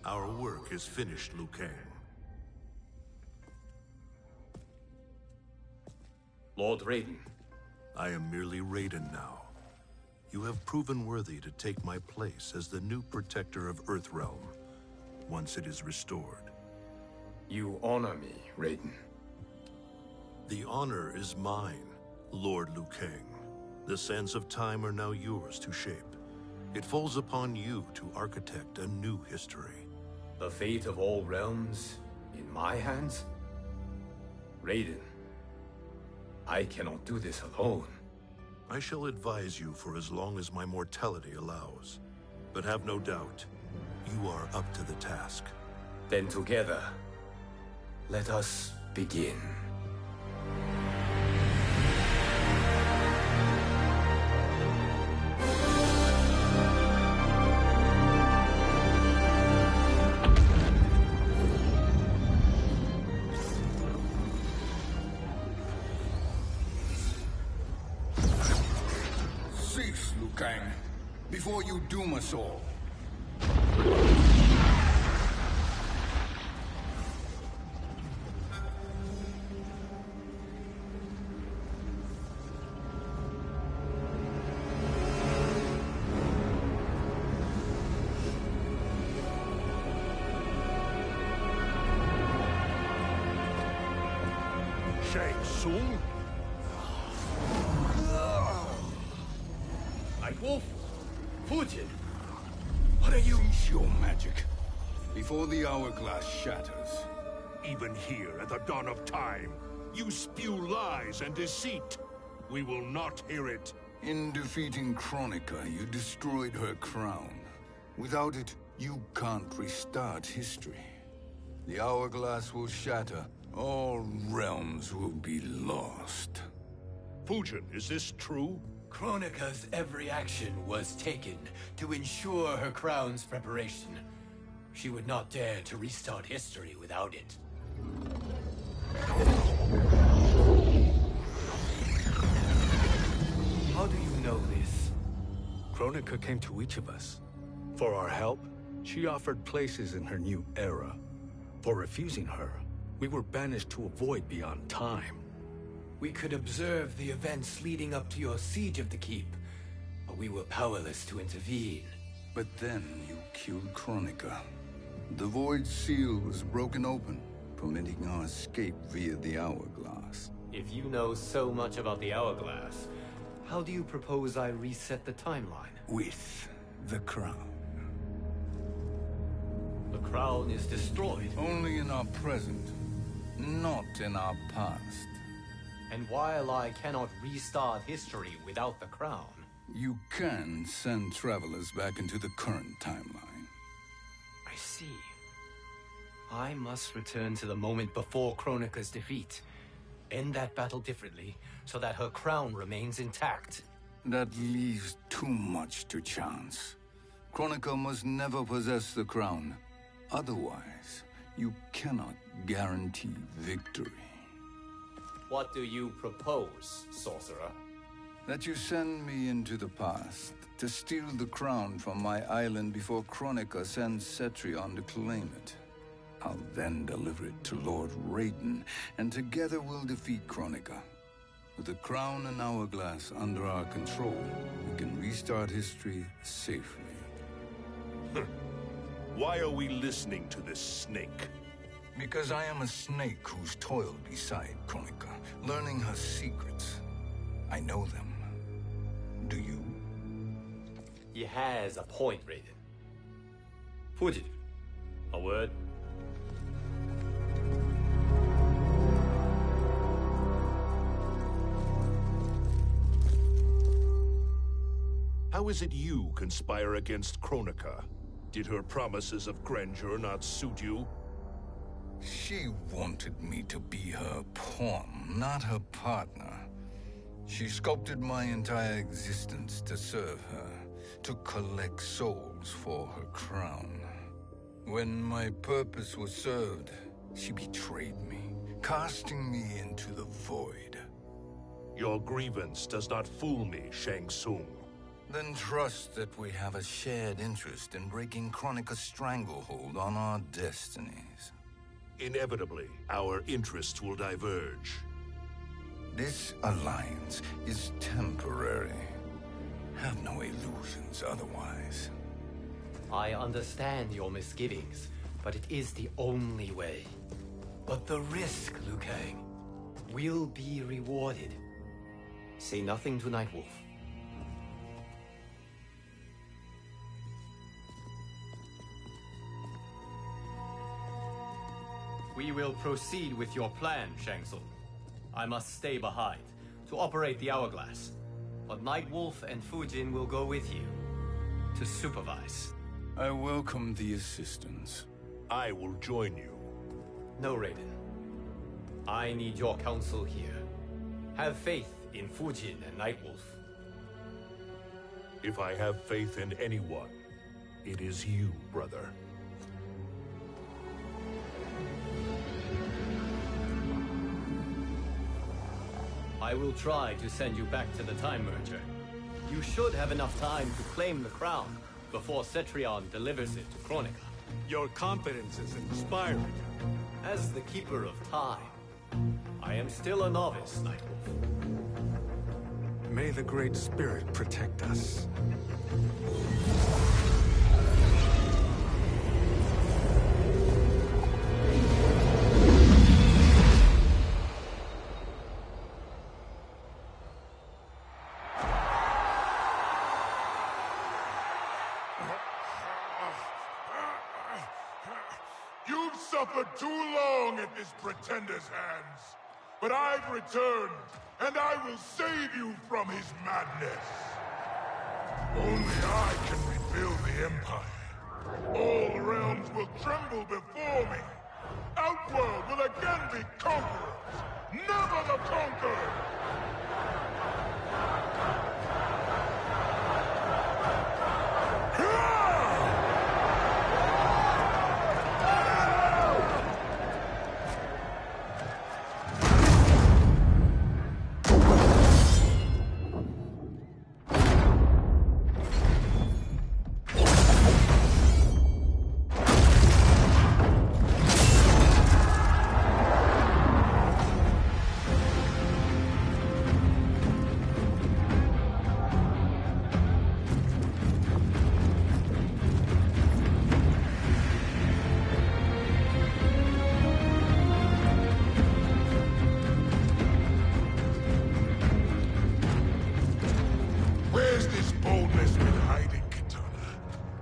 Our work is finished, Liu Kang. Lord Raiden. I am merely Raiden now. You have proven worthy to take my place as the new protector of Earthrealm, once it is restored. You honor me, Raiden. The honor is mine, Lord Liu Kang. The sands of time are now yours to shape. It falls upon you to architect a new history. The fate of all realms in my hands? Raiden, I cannot do this alone. I shall advise you for as long as my mortality allows. But have no doubt, you are up to the task. Then together, let us begin. Cease, Liu Kang, before you doom us all. Shang Tsung? Nightwolf? Fujin? What are you? Cease your magic, before the hourglass shatters. Even here at the dawn of time, you spew lies and deceit. We will not hear it. In defeating Kronika, you destroyed her crown. Without it, you can't restart history. The hourglass will shatter. All realms will be lost. Fujin, is this true? Kronika's every action was taken to ensure her crown's preparation. She would not dare to restart history without it. How do you know this? Kronika came to each of us. For our help, she offered places in her new era. For refusing her, we were banished to a void beyond time. We could observe the events leading up to your siege of the keep, but we were powerless to intervene. But then you killed Kronika. The void seal was broken open, permitting our escape via the hourglass. If you know so much about the hourglass, how do you propose I reset the timeline? With the crown. The crown is destroyed. Only in our present, not in our past. And while I cannot restart history without the crown... You can send travelers back into the current timeline. I see. I must return to the moment before Kronika's defeat. End that battle differently, so that her crown remains intact. That leaves too much to chance. Kronika must never possess the crown. Otherwise, you cannot guarantee victory. What do you propose, sorcerer? That you send me into the past to steal the crown from my island before Kronika sends Cetrion to claim it. I'll then deliver it to Lord Raiden, and together we'll defeat Kronika. With the crown and hourglass under our control, we can restart history safely. Why are we listening to this snake? Because I am a snake who's toiled beside Kronika, learning her secrets. I know them. Do you? He has a point, Raiden. Fujin, a word? How is it you conspire against Kronika? Did her promises of grandeur not suit you? She wanted me to be her pawn, not her partner. She sculpted my entire existence to serve her, to collect souls for her crown. When my purpose was served, she betrayed me, casting me into the void. Your grievance does not fool me, Shang Tsung. Then trust that we have a shared interest in breaking Kronika's stranglehold on our destinies. Inevitably, our interests will diverge. This alliance is temporary. Have no illusions otherwise. I understand your misgivings, but it is the only way. But the risk, Liu Kang, will be rewarded. Say nothing to Nightwolf. We will proceed with your plan, Shang Tsung. I must stay behind to operate the Hourglass. But Nightwolf and Fujin will go with you to supervise. I welcome the assistance. I will join you. No, Raiden. I need your counsel here. Have faith in Fujin and Nightwolf. If I have faith in anyone, it is you, brother. I will try to send you back to the Time Merger. You should have enough time to claim the crown before Cetrion delivers it to Kronika. Your confidence is inspiring. As the Keeper of Time, I am still a novice, Nightwolf. May the Great Spirit protect us. You've suffered too long at this pretender's hands. But I've returned, and I will save you from his madness. Only I can rebuild the Empire. All realms will tremble before me. Outworld will again be conquerors, never the conquered!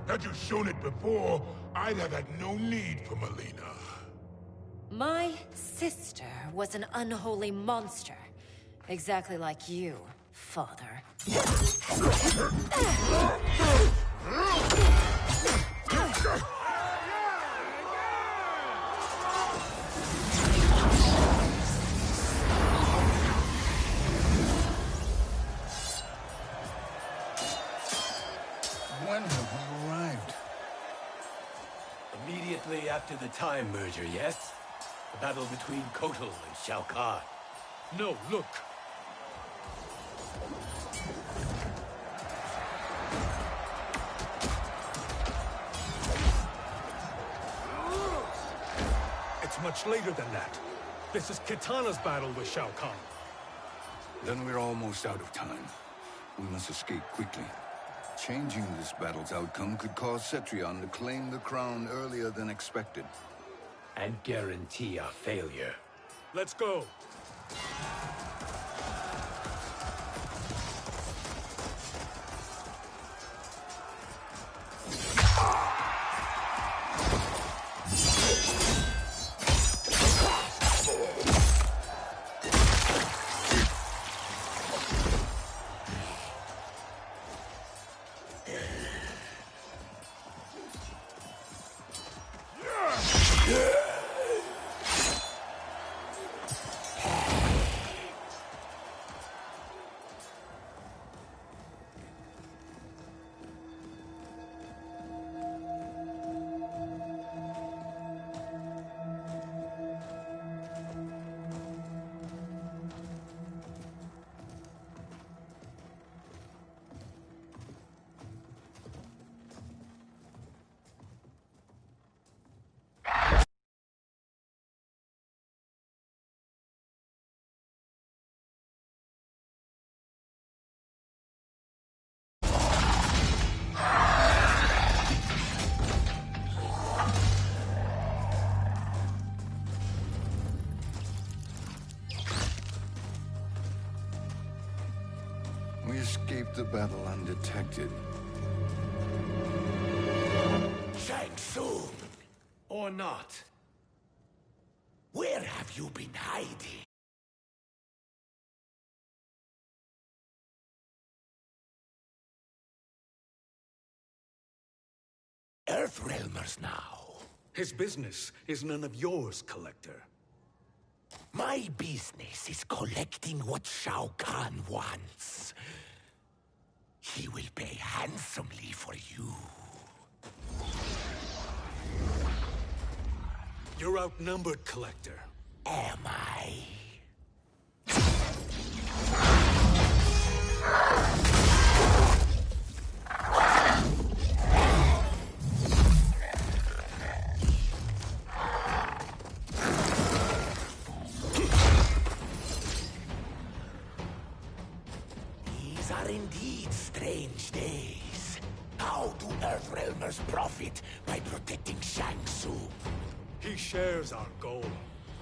Had you shown it before, I'd have had no need for Melina. My sister was an unholy monster. Exactly like you, father. When have we arrived? Immediately after the Time Merger, yes? The battle between Kotal and Shao Kahn. No, look. It's much later than that. This is Kitana's battle with Shao Kahn. Then we're almost out of time. We must escape quickly. Changing this battle's outcome could cause Cetrion to claim the crown earlier than expected. And guarantee our failure. Let's go. escaped the battle undetected. Shang Tsung! Or not. Where have you been hiding? Earthrealmers now. His business is none of yours, Collector. My business is collecting what Shao Kahn wants. He will pay handsomely for you. You're outnumbered, Collector. Am I? These are indeed strange days. How do Earthrealmers profit by protecting Shang Tsung? He shares our goal.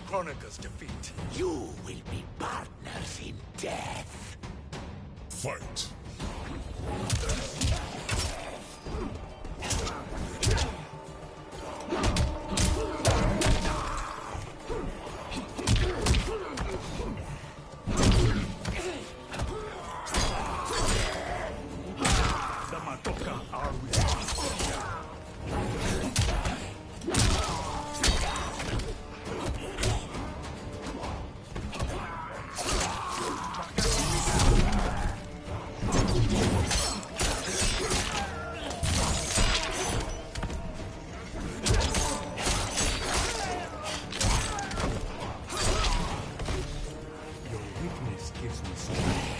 Kronika's defeat. You will be partners in death. Fight. The Madoka are with Your weakness gives me strength.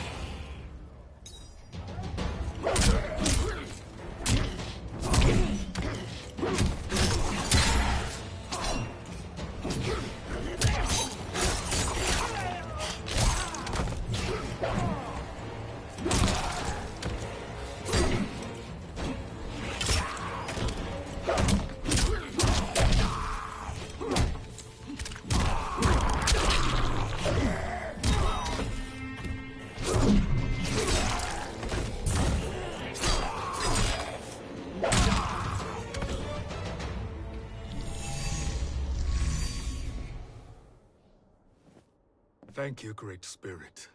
Thank you, Great Spirit.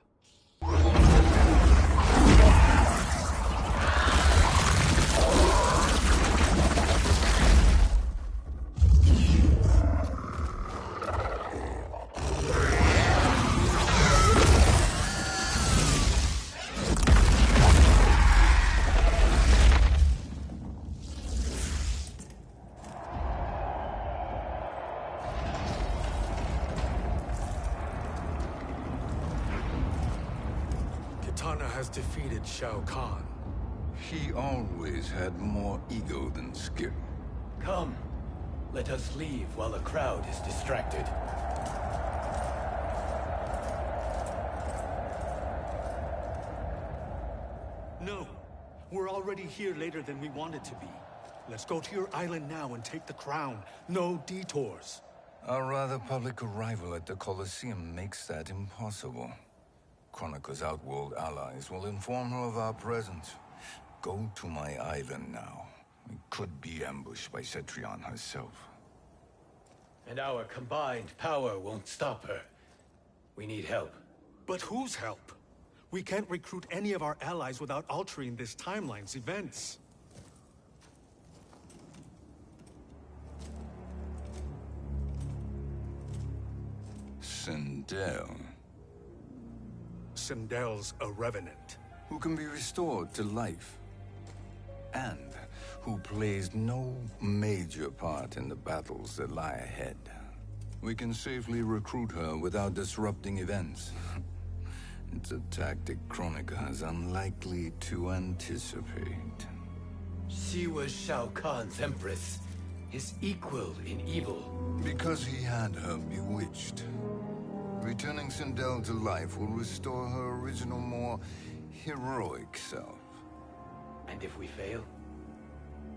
Kitana has defeated Shao Kahn. He always had more ego than skill. Come. Let us leave while the crowd is distracted. No. We're already here later than we wanted to be. Let's go to your island now and take the crown. No detours. Our rather public arrival at the Colosseum makes that impossible. Kronika's outworld allies will inform her of our presence. Go to my island now. We could be ambushed by Cetrion herself. And our combined power won't stop her. We need help. But whose help? We can't recruit any of our allies without altering this timeline's events. Sindel, Sindel's a revenant. who can be restored to life, and who plays no major part in the battles that lie ahead. We can safely recruit her without disrupting events. It's a tactic Kronika is unlikely to anticipate. She was Shao Kahn's empress, his equal in evil. Because he had her bewitched. Returning Sindel to life will restore her original, more heroic self. And if we fail?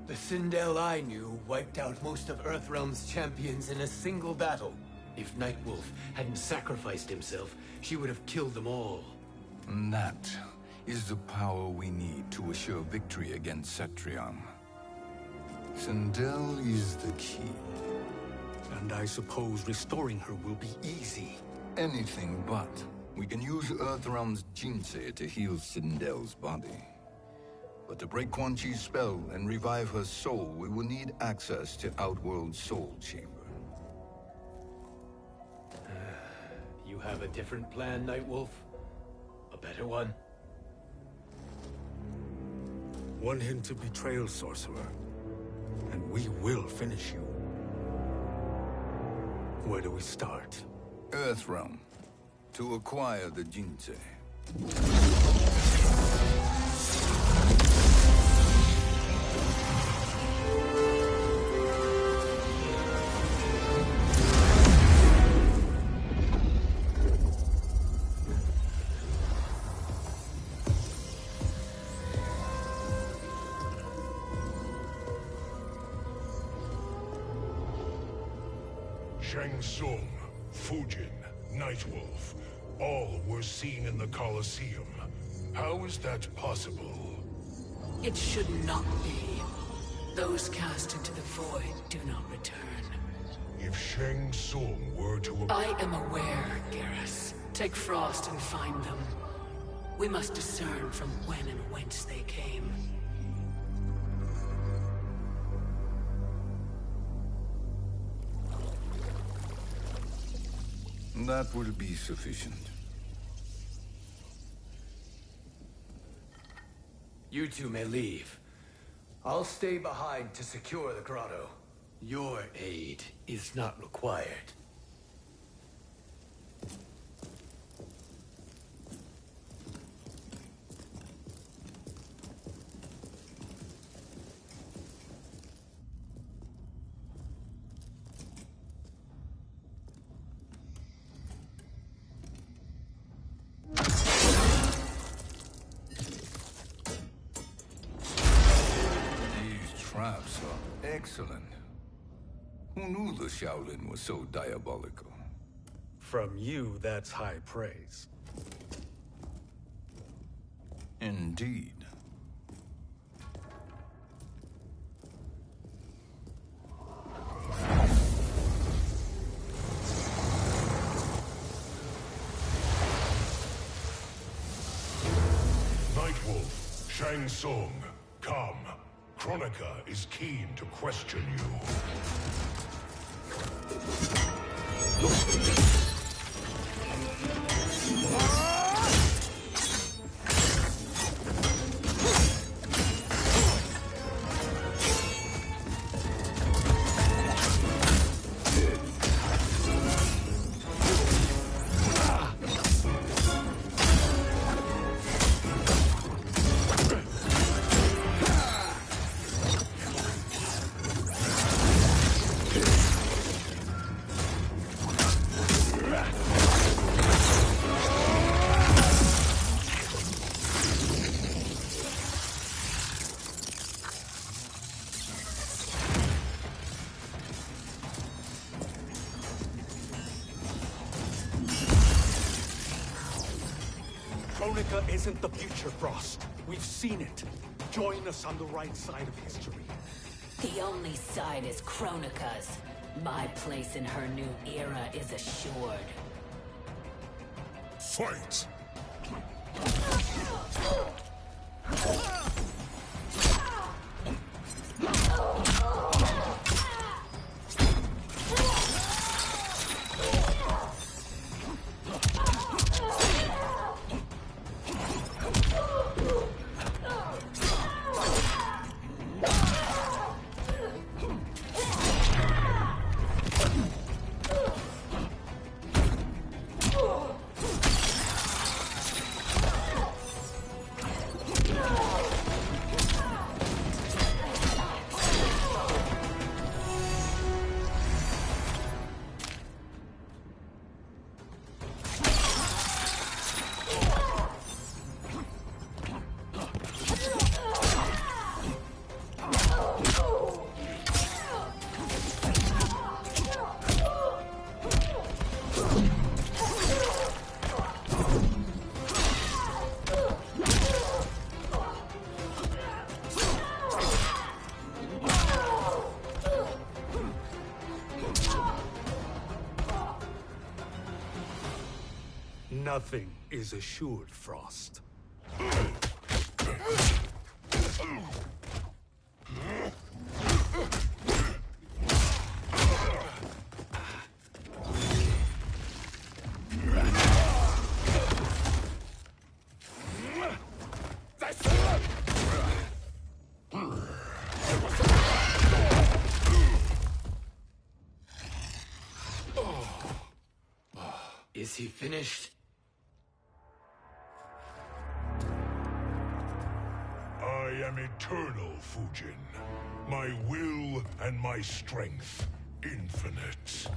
The Sindel I knew wiped out most of Earthrealm's champions in a single battle. If Nightwolf hadn't sacrificed himself, she would have killed them all. And that is the power we need to assure victory against Cetrion. Sindel is the key. And I suppose restoring her will be easy. Anything but. We can use Earthrealm's Jinsei to heal Sindel's body. But to break Quan Chi's spell and revive her soul, we will need access to Outworld's Soul Chamber. You have a different plan, Nightwolf? A better one? One hint to betrayal, Sorcerer, and we will finish you. Where do we start? Earthrealm. To acquire the Jinsei. Shang Tsung, Fujin, Nightwolf, all were seen in the Colosseum. How is that possible? It should not be. Those cast into the void do not return. If Shang Tsung were to... I am aware, Garrus. Take Frost and find them. We must discern from when and whence they came. That will be sufficient. You two may leave. I'll stay behind to secure the grotto. Your aid is not required. Traps are excellent. Who knew the Shaolin was so diabolical? From you, that's high praise. Indeed. Nightwolf, Shang Tsung, come. Kronika is keen to question you. Kronika isn't the future, Frost. We've seen it. Join us on the right side of history. The only side is Kronika's. My place in her new era is assured. Fight! Nothing is assured, Frost. Is he finished? I am eternal, Fujin. My will and my strength, infinite.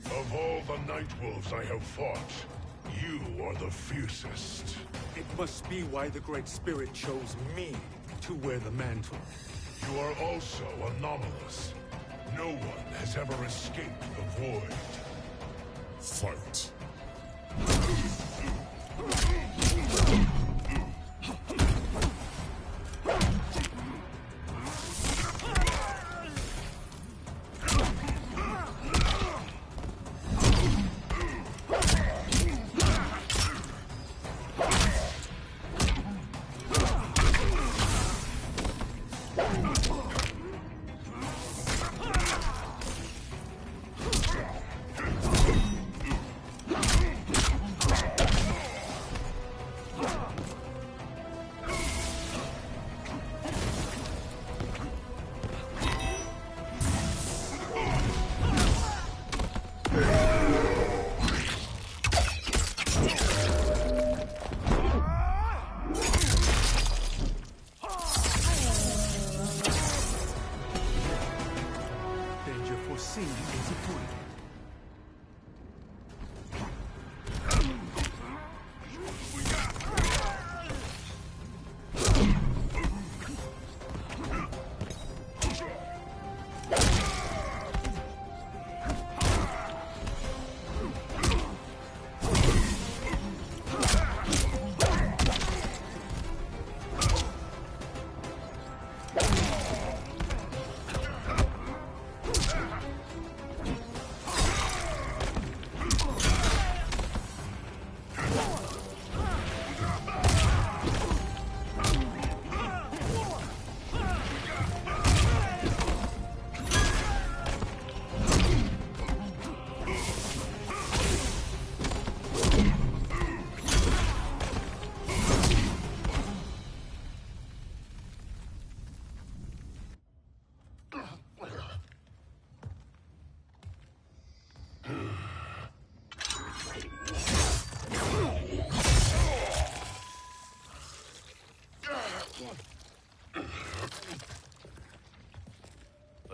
Of all the Nightwolves I have fought, you are the fiercest. It must be why the Great Spirit chose me to wear the mantle. You are also anomalous. No one has ever escaped the void. Fight.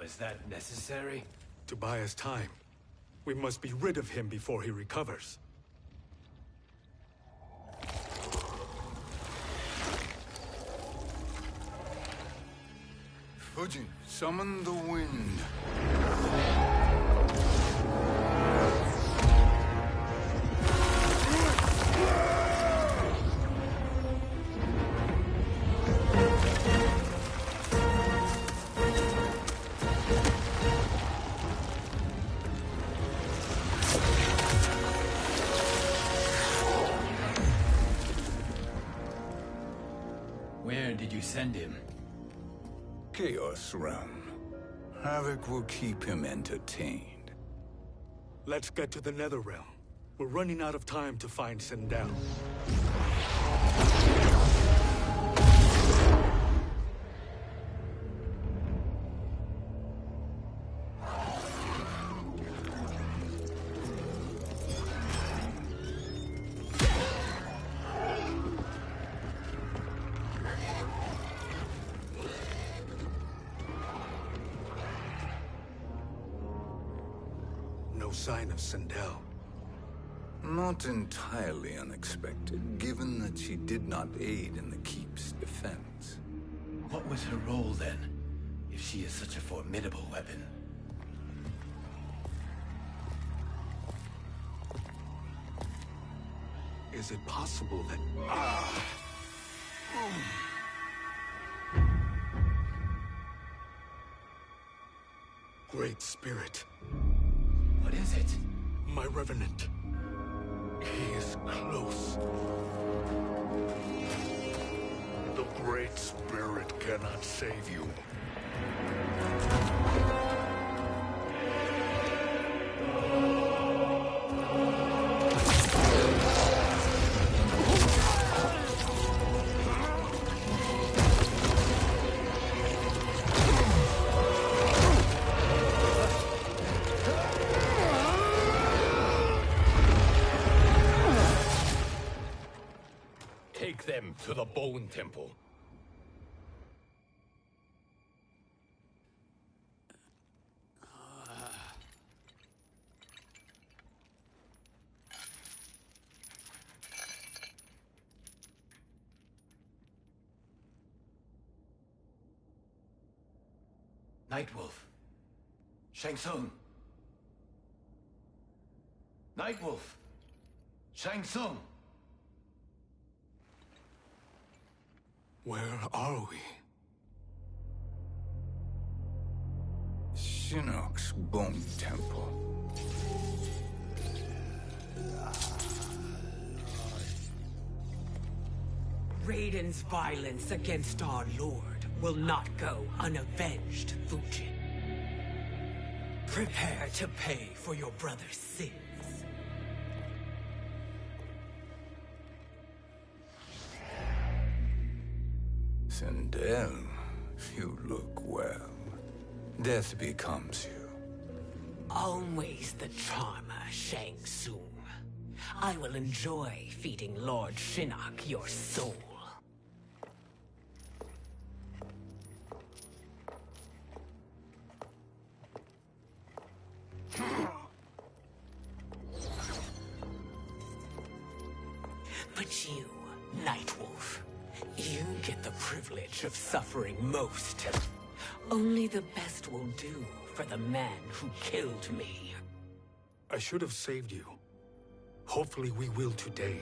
Was that necessary? To buy us time. We must be rid of him before he recovers. Fujin, summon the wind. Where did you send him? Chaos Realm. Havoc will keep him entertained. Let's get to the Netherrealm. We're running out of time to find Sindel. No sign of Sindel. Not entirely unexpected, given that she did not aid in the Keep's defense. What was her role then, if she is such a formidable weapon? Is it possible that... Great Spirit. What is it? My Revenant. He is close. The Great Spirit cannot save you. Take them to the Bone Temple. Nightwolf. Shang Tsung. Nightwolf. Shang Tsung. Where are we? Shinnok's Bone Temple. Raiden's violence against our Lord will not go unavenged, Fujin. Prepare to pay for your brother's sins. Sindel, you look well. Death becomes you. Always the charmer, Shang Tsung. I will enjoy feeding Lord Shinnok your soul. But you, Nightwolf, you get the privilege of suffering most. Only the best will do for the man who killed me. I should have saved you. Hopefully we will today.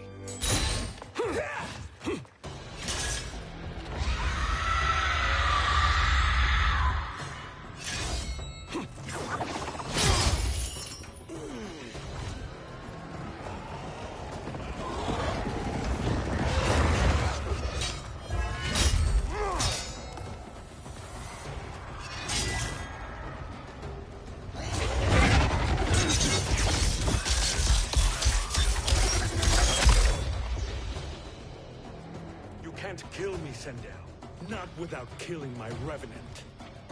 Kill me, Sindel. Not without killing my Revenant.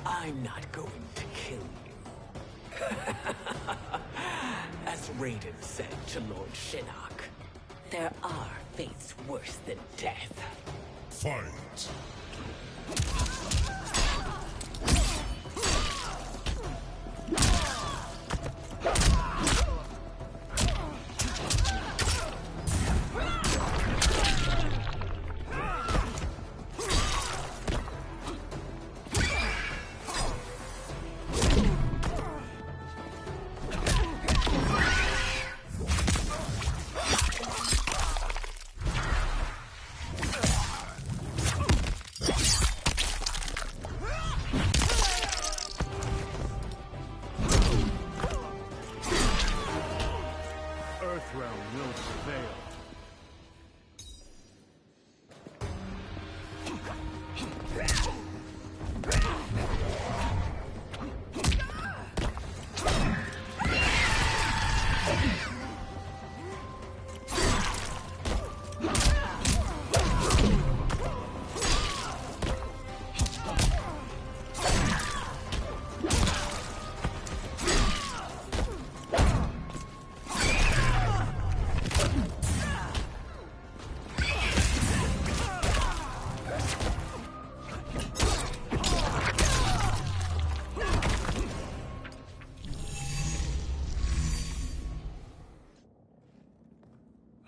I'm not going to kill you. As Raiden said to Lord Shinnok, there are fates worse than death. Fight!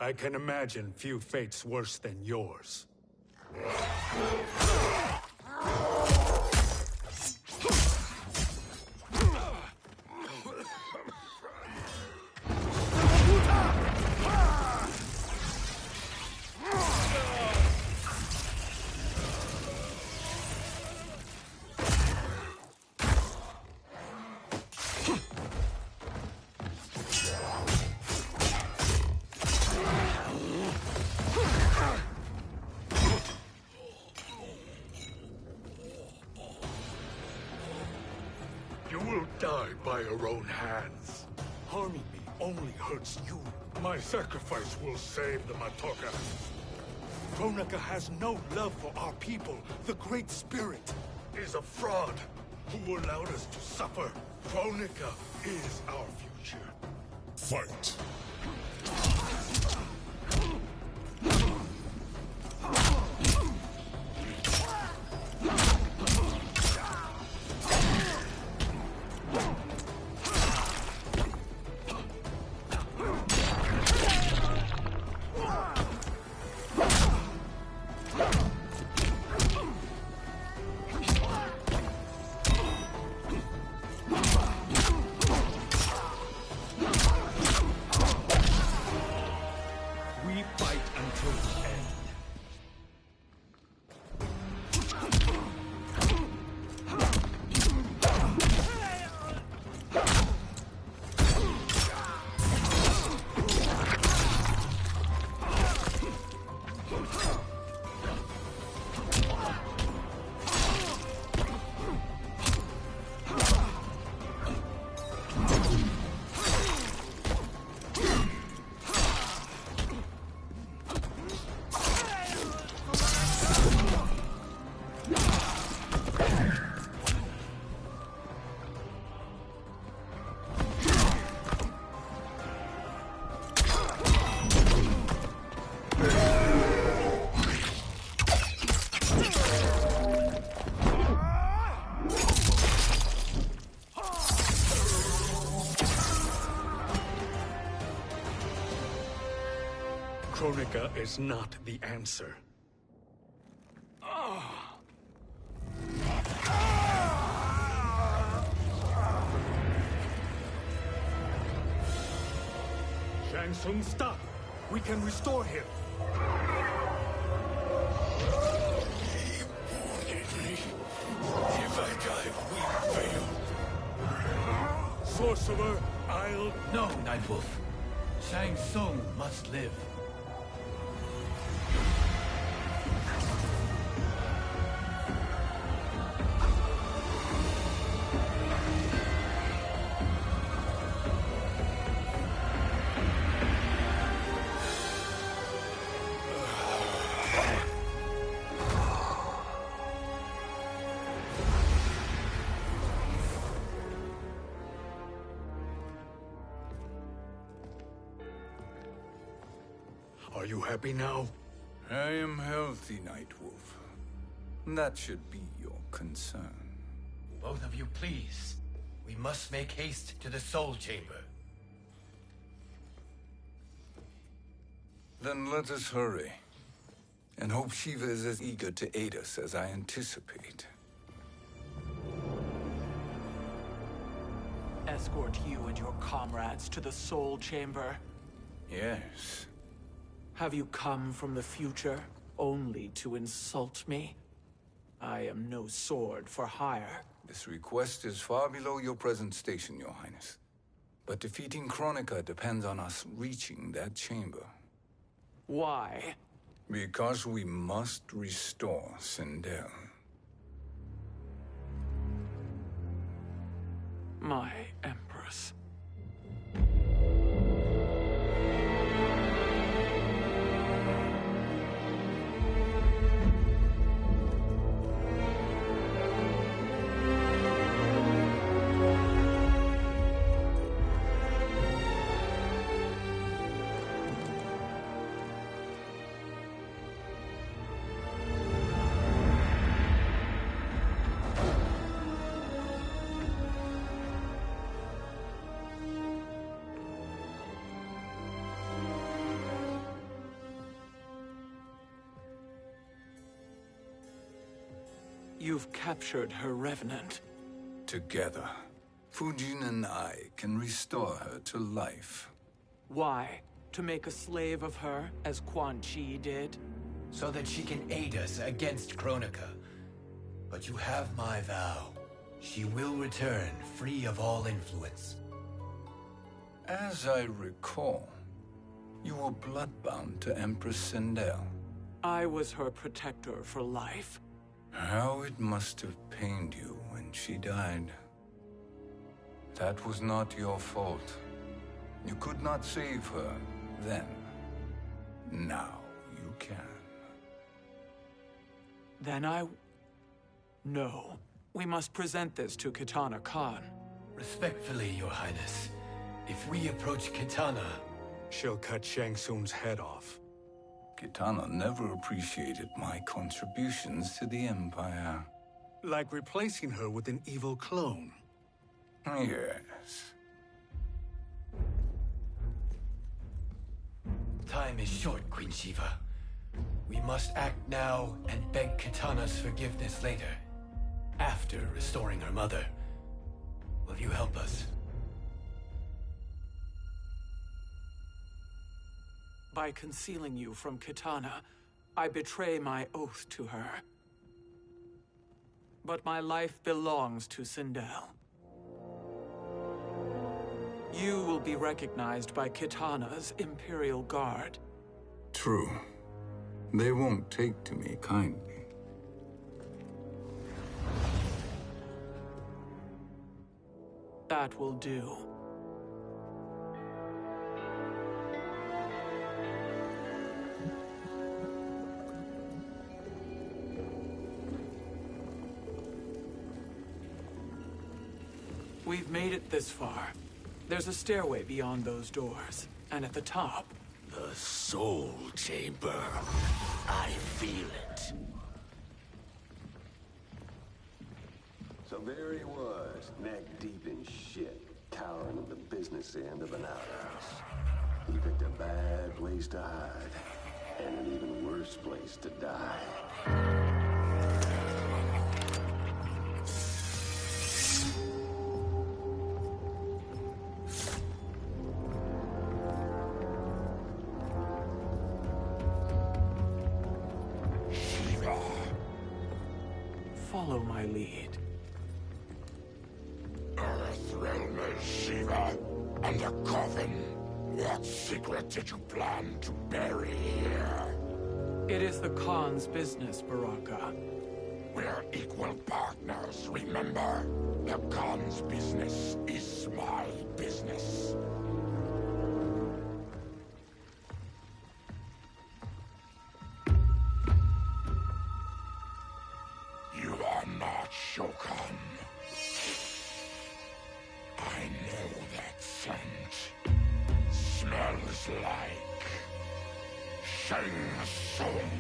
I can imagine few fates worse than yours. You will die by your own hands. Harming me only hurts you. My sacrifice will save the Matoka. Kronika has no love for our people. The Great Spirit Is a fraud who allowed us to suffer. Kronika is our future. Fight. we fight until the end. Kronika is not the answer. Shang Tsung, stop! We can restore him. If I die, we fail. Sorcerer, I'll... No, Nightwolf. Shang Tsung must live. Are you happy now? I am healthy, Nightwolf. That should be your concern. Both of you, please. We must make haste to the Soul Chamber. Then let us hurry. And hope Shiva is as eager to aid us as I anticipate. Escort you and your comrades to the Soul Chamber. Yes. Have you come from the future only to insult me? I am no sword for hire. This request is far below your present station, Your Highness. But defeating Kronika depends on us reaching that chamber. Why? Because we must restore Sindel. My Empress. You've captured her revenant. Together, Fujin and I can restore her to life. Why? To make a slave of her, as Quan Chi did? So that she can aid us against Kronika. But you have my vow. She will return free of all influence. As I recall, you were bloodbound to Empress Sindel. I was her protector for life. How it must have pained you when she died. That was not your fault. You could not save her then. Now you can. Then No. We must present this to Kitana Khan. Respectfully, Your Highness, if we approach Kitana... She'll cut Shang Tsung's head off. Kitana never appreciated my contributions to the Empire. Like replacing her with an evil clone. Yes. Time is short, Queen Shiva. We must act now and beg Kitana's forgiveness later. After restoring her mother. Will you help us? By concealing you from Kitana, I betray my oath to her. But my life belongs to Sindel. You will be recognized by Kitana's Imperial Guard. True. They won't take to me kindly. That will do. We've made it this far. There's a stairway beyond those doors, and at the top... The Soul Chamber. I feel it. So there he was, neck deep in shit, cowering at the business end of an outhouse. He picked a bad place to hide, and an even worse place to die. Follow my lead. Earthrealm is Shiva, and a coffin. What secret did you plan to bury here? It is the Khan's business, Baraka. We're equal partners, remember? The Khan's business is my business. You are not Shokan. I know that scent. Smells like Shang Tsung.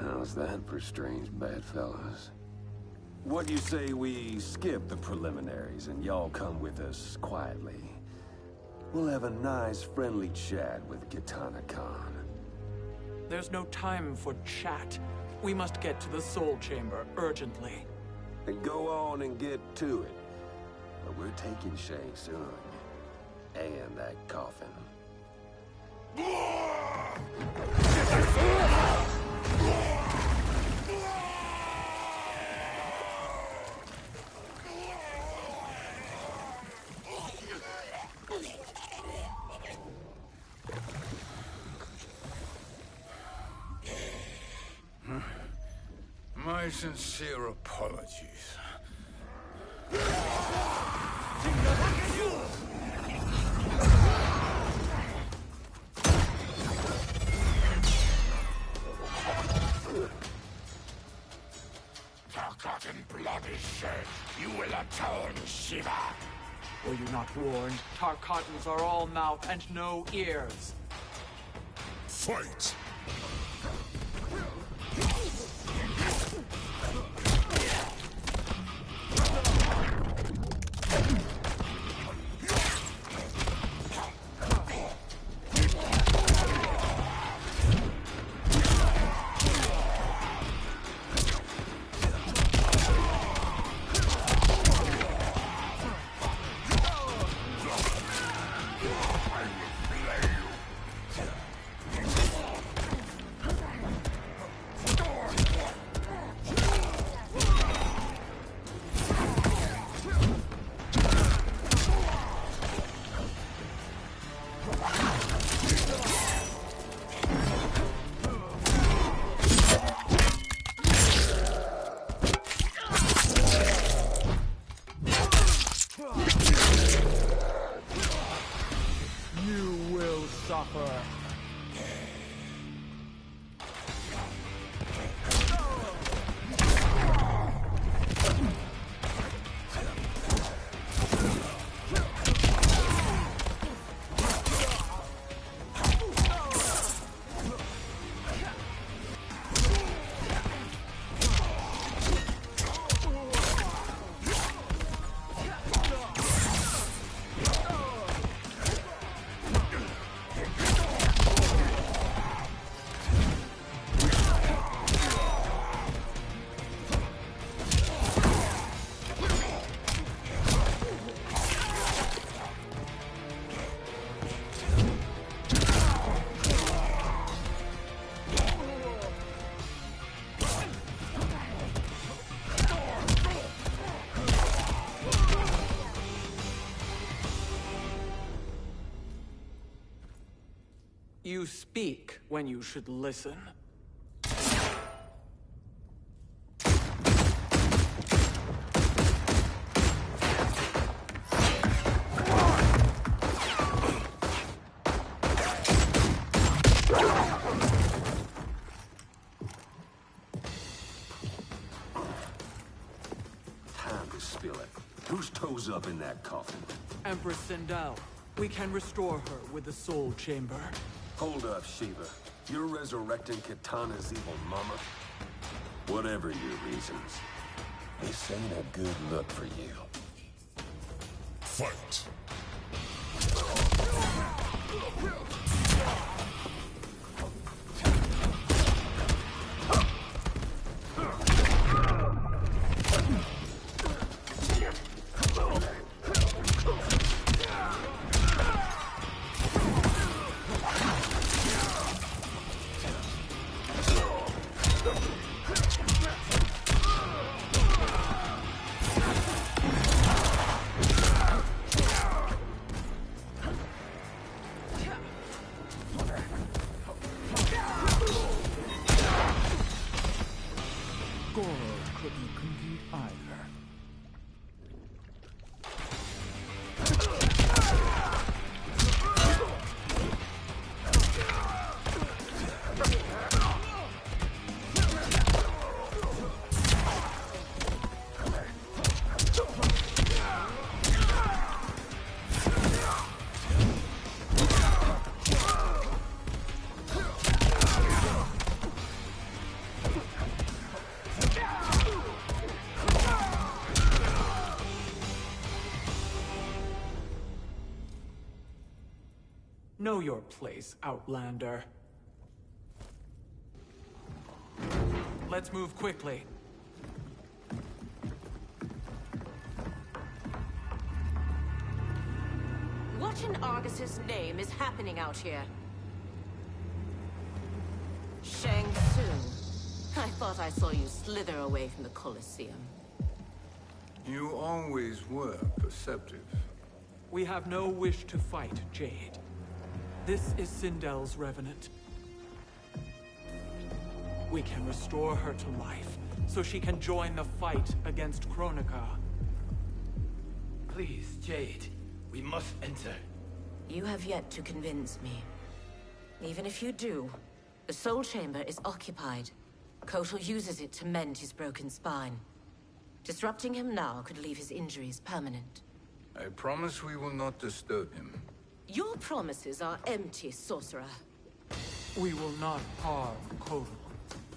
How's that for strange bedfellows? What do you say we skip the preliminaries and y'all come with us quietly? We'll have a nice, friendly chat with Kitana Khan. There's no time for chat. We must get to the Soul Chamber urgently. Then go on and get to it. But we're taking Shang Tsung. And that coffin. My sincere apologies. Forgotten blood is shed. You will atone, Shiva. Were you not warned? Tarkatans are all mouth and no ears. Fight! You speak when you should listen. Time to spill it. Whose toes up in that coffin? Empress Sindel. We can restore her with the Soul Chamber. Hold up, Shiva. You're resurrecting Kitana's evil mama? Whatever your reasons, this ain't a good look for you. Fight! Know your place, Outlander. Let's move quickly. What in Argus's name is happening out here? Shang Tsung. I thought I saw you slither away from the Colosseum. You always were perceptive. We have no wish to fight, Jade. This is Sindel's Revenant. We can restore her to life, so she can join the fight against Kronika. Please, Jade. We must enter. You have yet to convince me. Even if you do, the Soul Chamber is occupied. Kotal uses it to mend his broken spine. Disrupting him now could leave his injuries permanent. I promise we will not disturb him. Your promises are empty, sorcerer. We will not harm Kotal.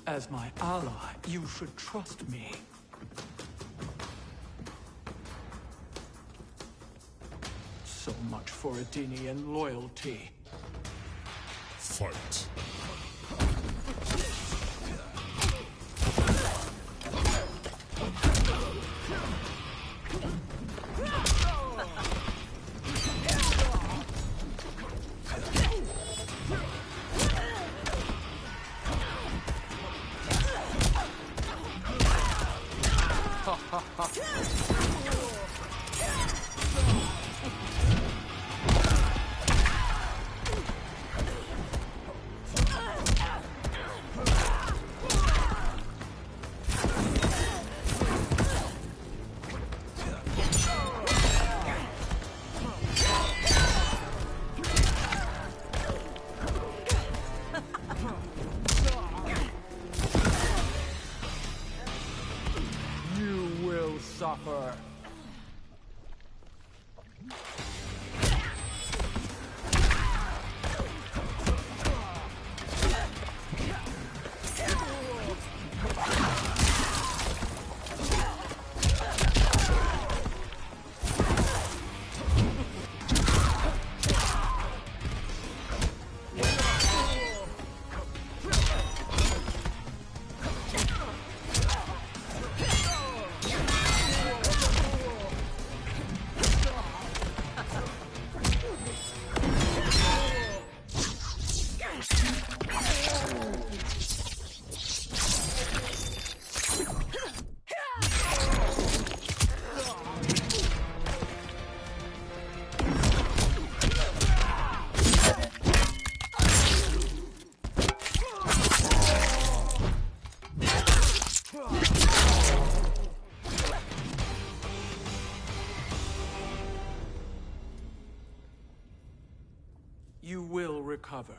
As my ally, you should trust me. So much for Adenian loyalty. Fight! Suffer. recover.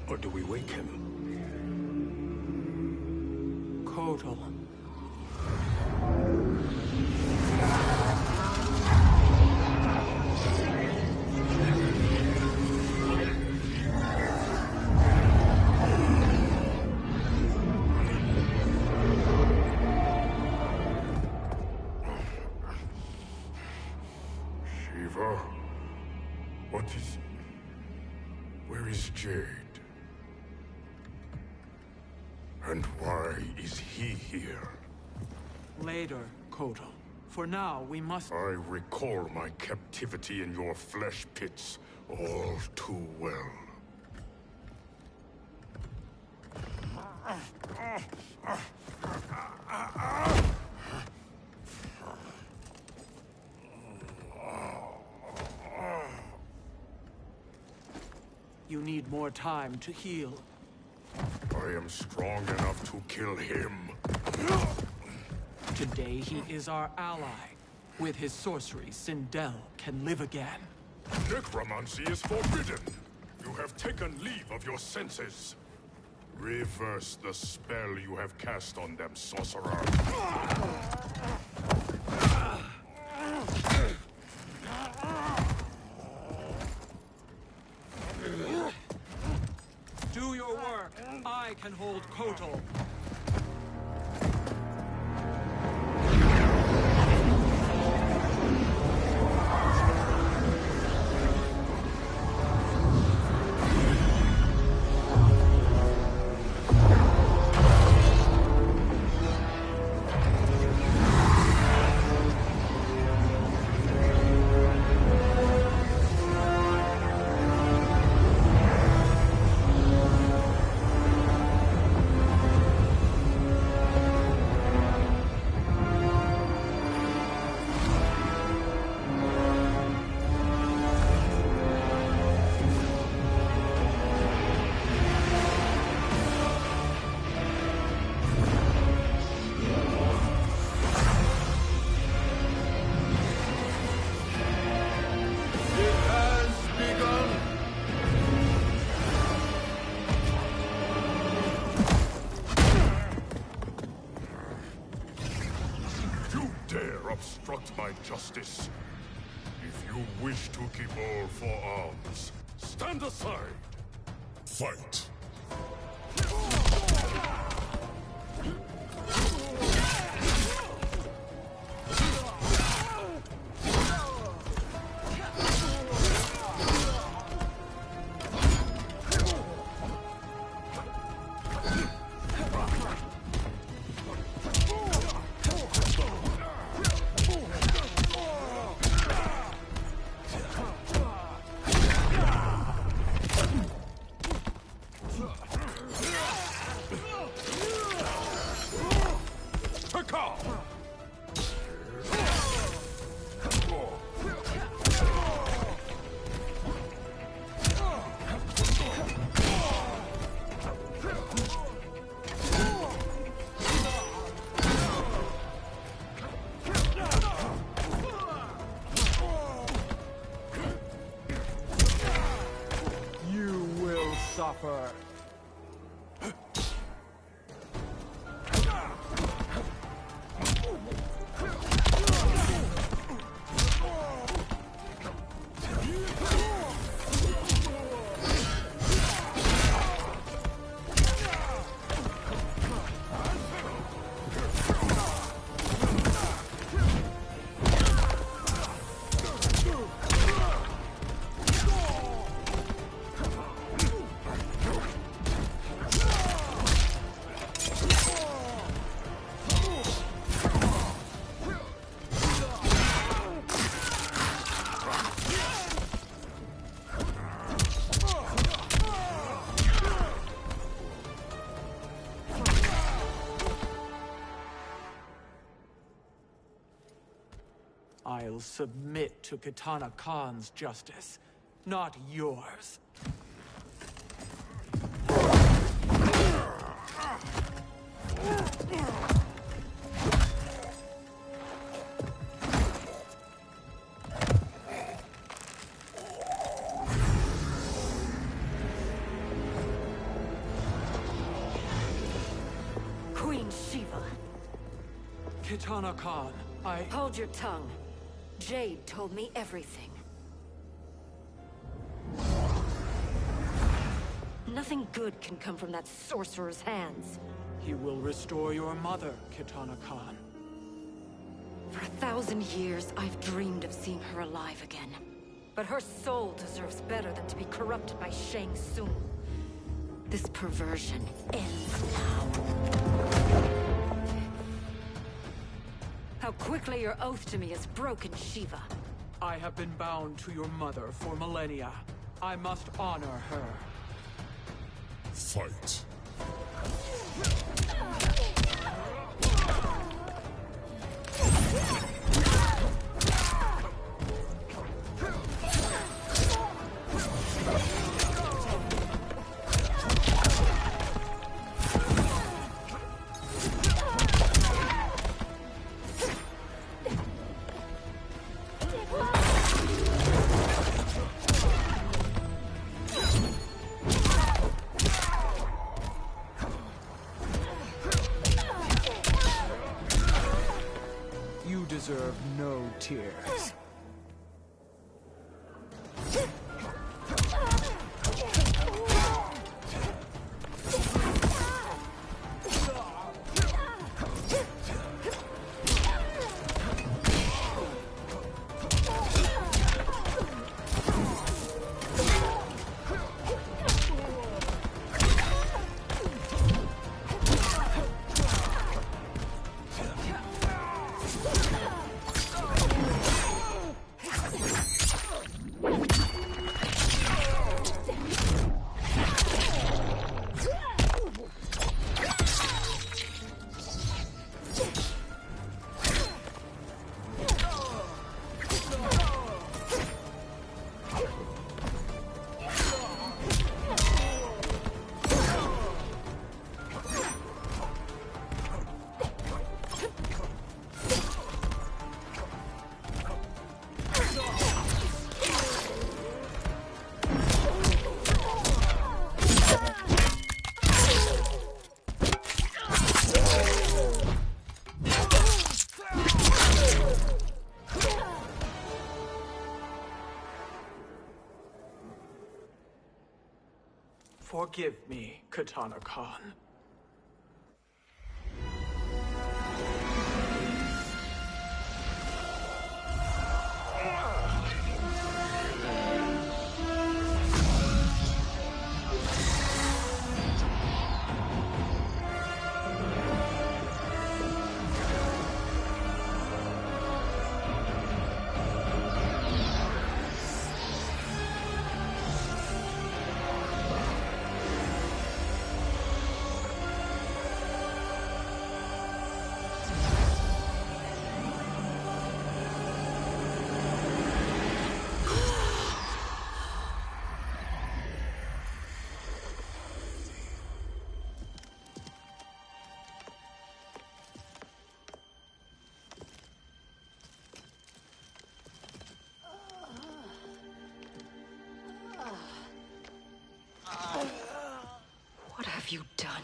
Or do we wake him? Kotal. Shiva? What is... Where is Jade? And why is he here? Later, Kotal. For now, we must... I recall my captivity in your flesh pits all too well. You need more time to heal. I am strong enough to kill him. Today he is our ally. With his sorcery, Sindel can live again. Necromancy is forbidden. You have taken leave of your senses. Reverse the spell you have cast on them, sorcerer. Do your work. I can hold Kotal. Obstruct my justice. If you wish to keep all four arms, stand aside. Fight. I'll submit to Kitana Khan's justice, not yours. Queen Shiva. Kitana Khan, Hold your tongue. Jade told me everything. Nothing good can come from that sorcerer's hands. He will restore your mother, Kitana Khan. For 1,000 years, I've dreamed of seeing her alive again. But her soul deserves better than to be corrupted by Shang Tsung. This perversion ends now. How quickly your oath to me has broken, Shiva. I have been bound to your mother for millennia. I must honor her. Fight. You deserve no tears. Forgive me, Kitana Khan. What have you done?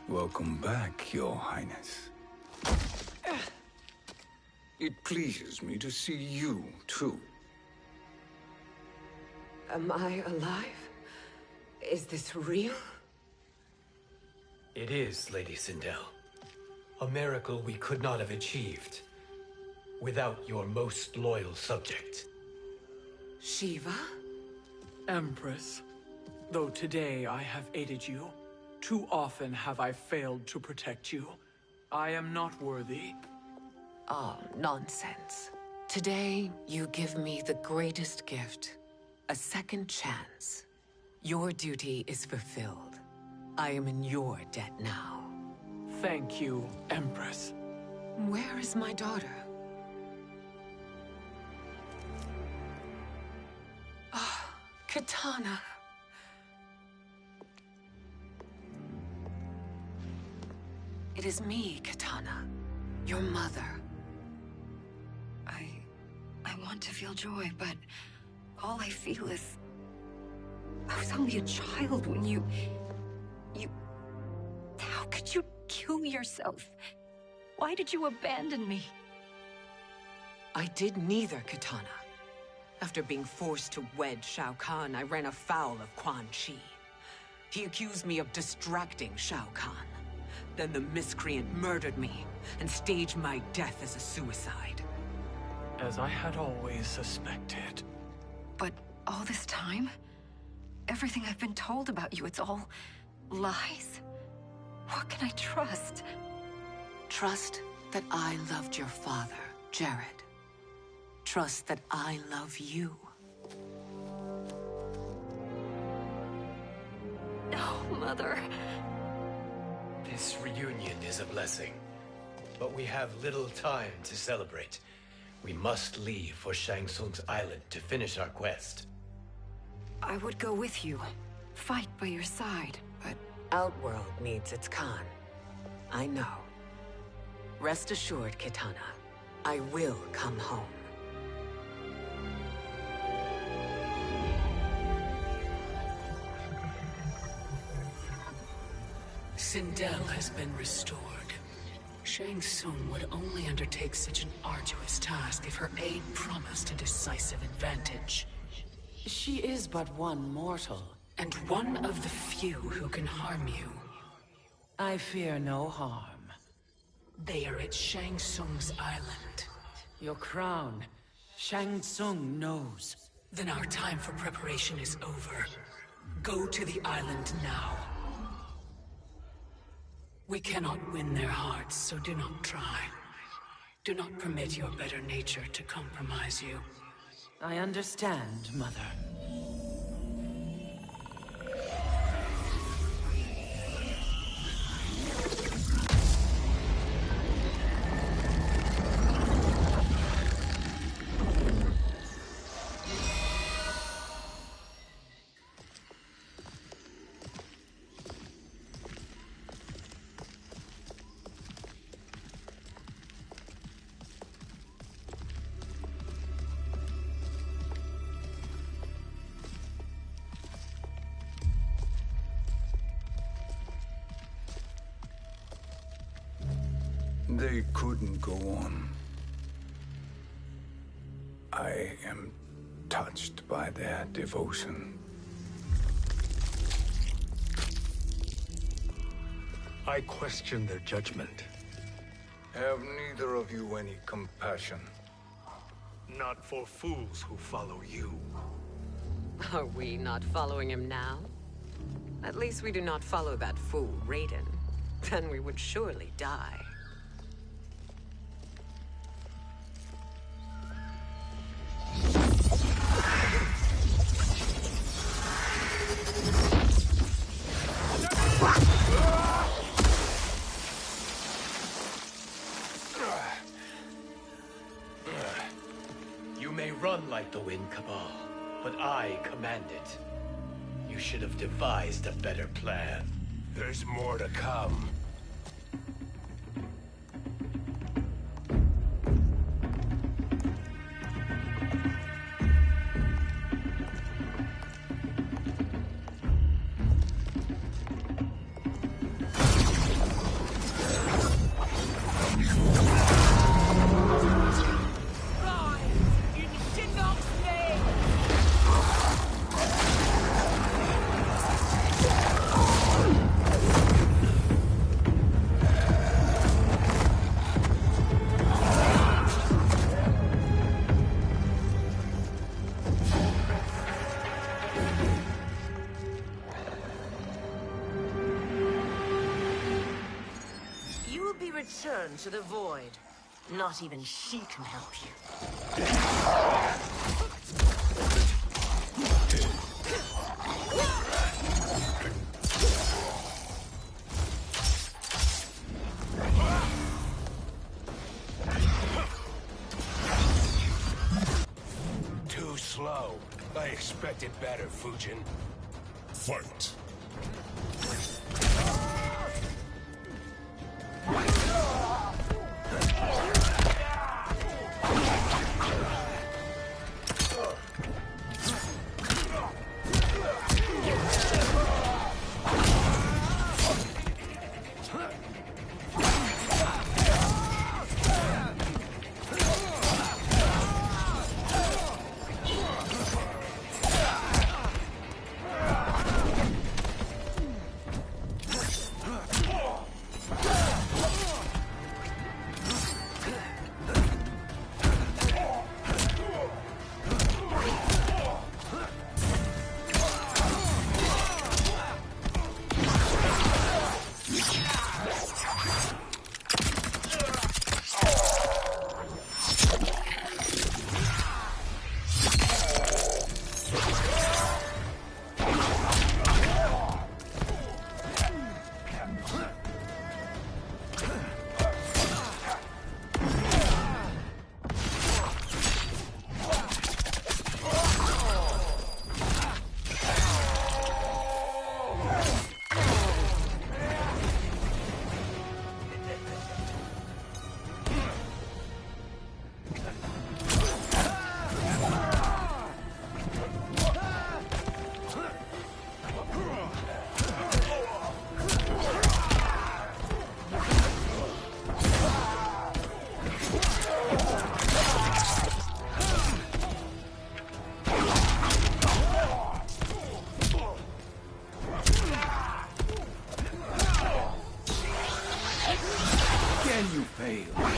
Welcome back, Your Highness. It pleases me to see you, too. Am I alive? Is this real? It is, Lady Sindel. A miracle we could not have achieved without your most loyal subject. Shiva? Empress, though today I have aided you, too often have I failed to protect you. I am not worthy. Oh, nonsense. Today, you give me the greatest gift. A second chance. Your duty is fulfilled. I am in your debt now. Thank you, Empress. Where is my daughter? Oh, Katana. It is me, Katana. Your mother. I want to feel joy, but all I feel is... I was only a child when you... How could you kill yourself? Why did you abandon me? I did neither, Katana. After being forced to wed Shao Kahn, I ran afoul of Quan Chi. He accused me of distracting Shao Kahn. Then the miscreant murdered me and staged my death as a suicide. As I had always suspected. But all this time? Everything I've been told about you, it's all lies? What can I trust? Trust that I loved your father, Jared. Trust that I love you. No, Mother. This reunion is a blessing, but we have little time to celebrate. We must leave for Shang Tsung's island to finish our quest. I would go with you, fight by your side, but... Outworld needs its Khan. I know. Rest assured, Kitana. I will come home. Sindel has been restored. Shang Tsung would only undertake such an arduous task if her aid promised a decisive advantage. She is but one mortal, and one of the few who can harm you. I fear no harm. They are at Shang Tsung's island. Your crown, Shang Tsung knows. Then our time for preparation is over. Go to the island now. We cannot win their hearts, so do not try. Do not permit your better nature to compromise you. I understand, Mother. They couldn't go on. I am touched by their devotion. I question their judgment. Have neither of you any compassion? Not for fools who follow you. Are we not following him now? At least we do not follow that fool, Raiden. Then we would surely die. You may run like the wind, Cabal, but I command it. You should have devised a better plan. There's more to come. Return to the void. Not even she can help you. expected better, Fujin. Fight. Again you fail.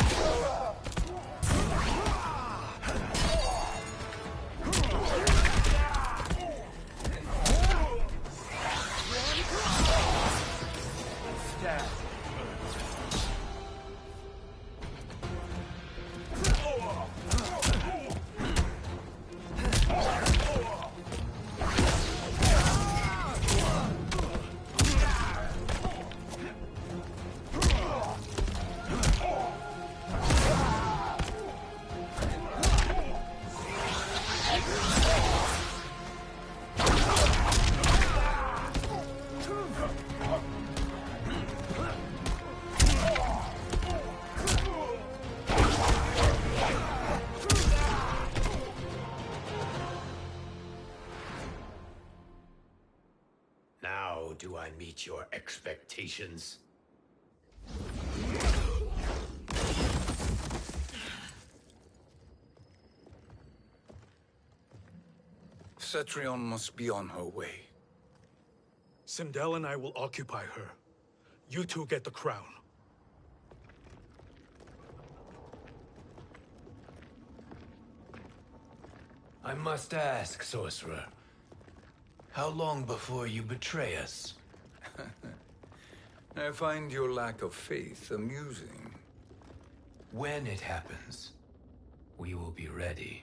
Now do I meet your expectations? Cetrion must be on her way. Sindel and I will occupy her. You two get the crown. I must ask, sorcerer. How long before you betray us? I find your lack of faith amusing. When it happens, we will be ready.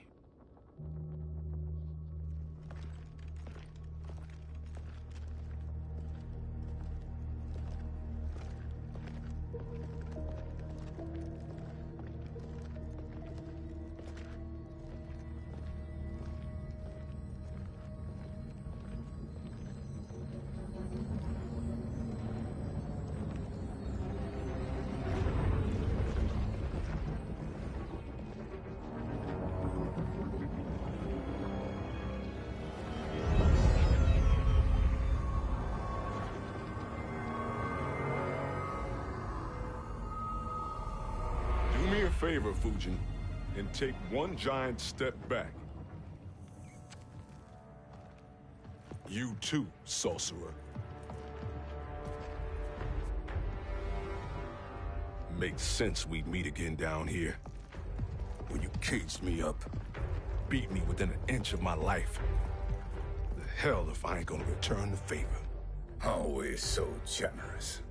Do me a favor, Fujin, and take one giant step back. You too, sorcerer. Makes sense we'd meet again down here. When you caged me up, beat me within an inch of my life. The hell if I ain't gonna return the favor. Always so generous.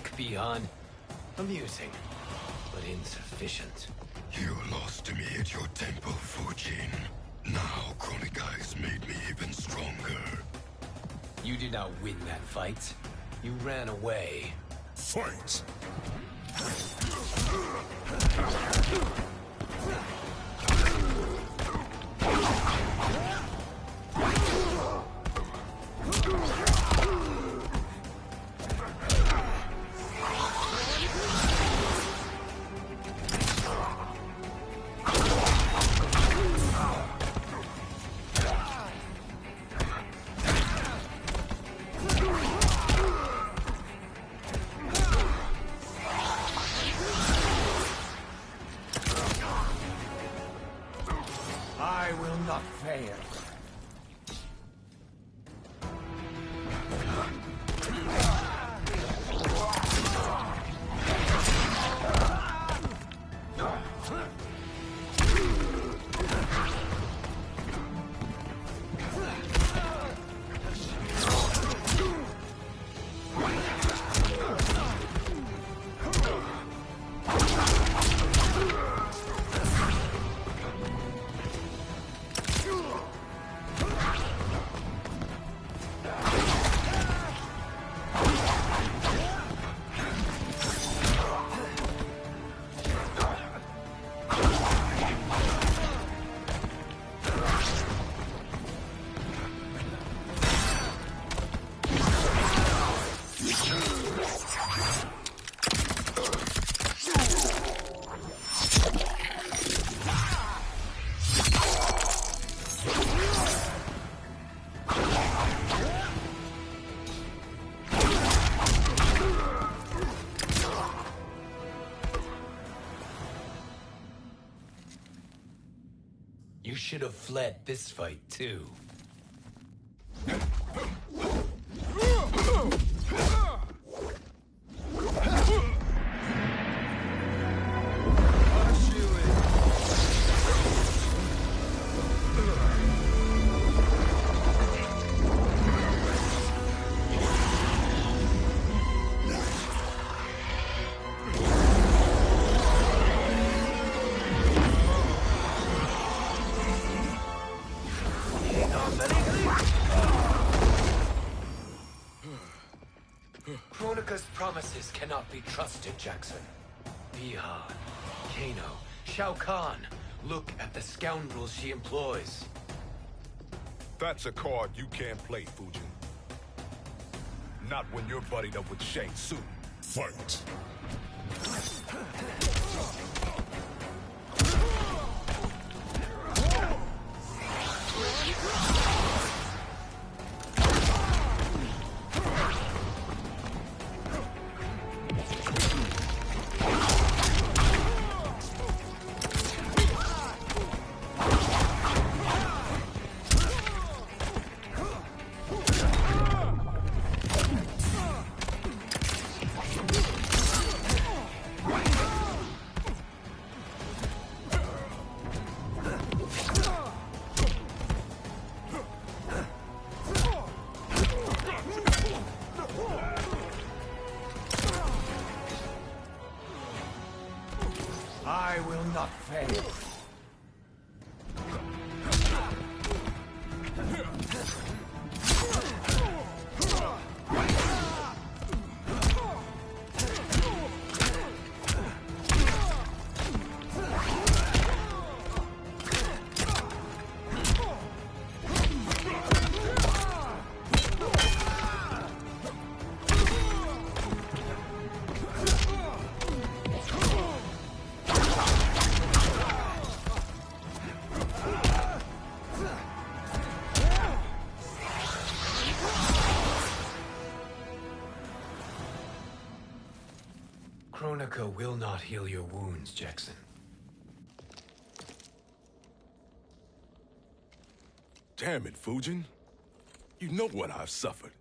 luck, Bihan. Amusing, but insufficient. You lost to me at your temple, Fujin. Now Kronika has made me even stronger. You did not win that fight. You ran away. Fight! I will not fail. You should have fled this fight, too. Kronika's promises cannot be trusted, Jackson. Bihan, Kano, Shao Kahn. Look at the scoundrels she employs. That's a card you can't play, Fujin. Not when you're buddied up with Shang Tsung. Fight! I will not fail. Kronika will not heal your wounds, Jackson. Damn it, Fujin. You know what I've suffered.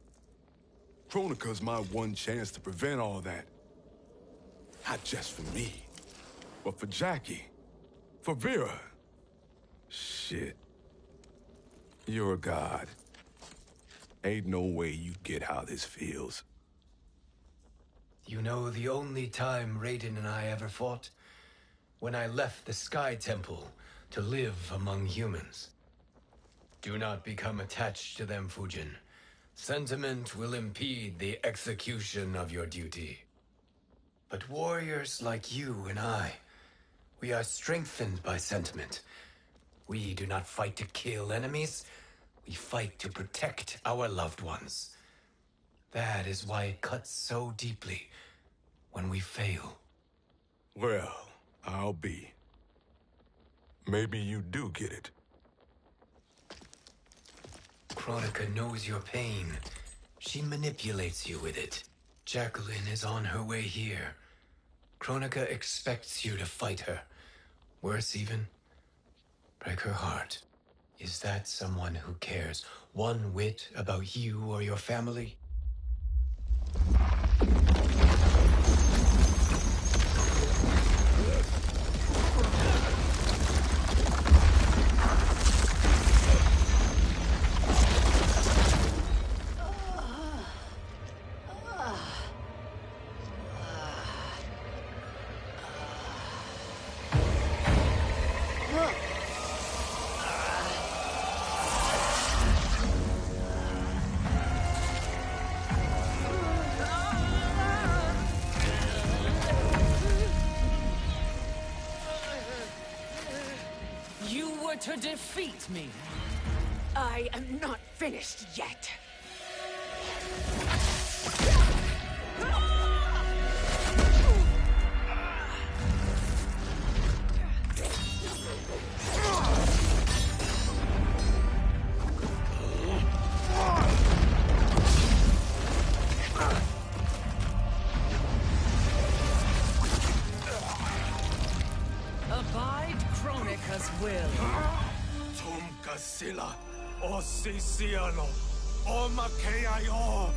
Kronika's my one chance to prevent all that. Not just for me, but for Jackie, for Vera. Shit. You're a god. Ain't no way you get how this feels. You know the only time Raiden and I ever fought? When I left the Sky Temple to live among humans. Do not become attached to them, Fujin. Sentiment will impede the execution of your duty. But warriors like you and I, we are strengthened by sentiment. We do not fight to kill enemies. We fight to protect our loved ones. That is why it cuts so deeply when we fail. Well, I'll be. Maybe you do get it. Kronika knows your pain. She manipulates you with it. Jacqueline is on her way here. Kronika expects you to fight her. Worse even, break her heart. Is that someone who cares one whit about you or your family? To defeat me. I am not finished yet. Abide Kronika's will. Sila, o Sisiano, o Makeayo.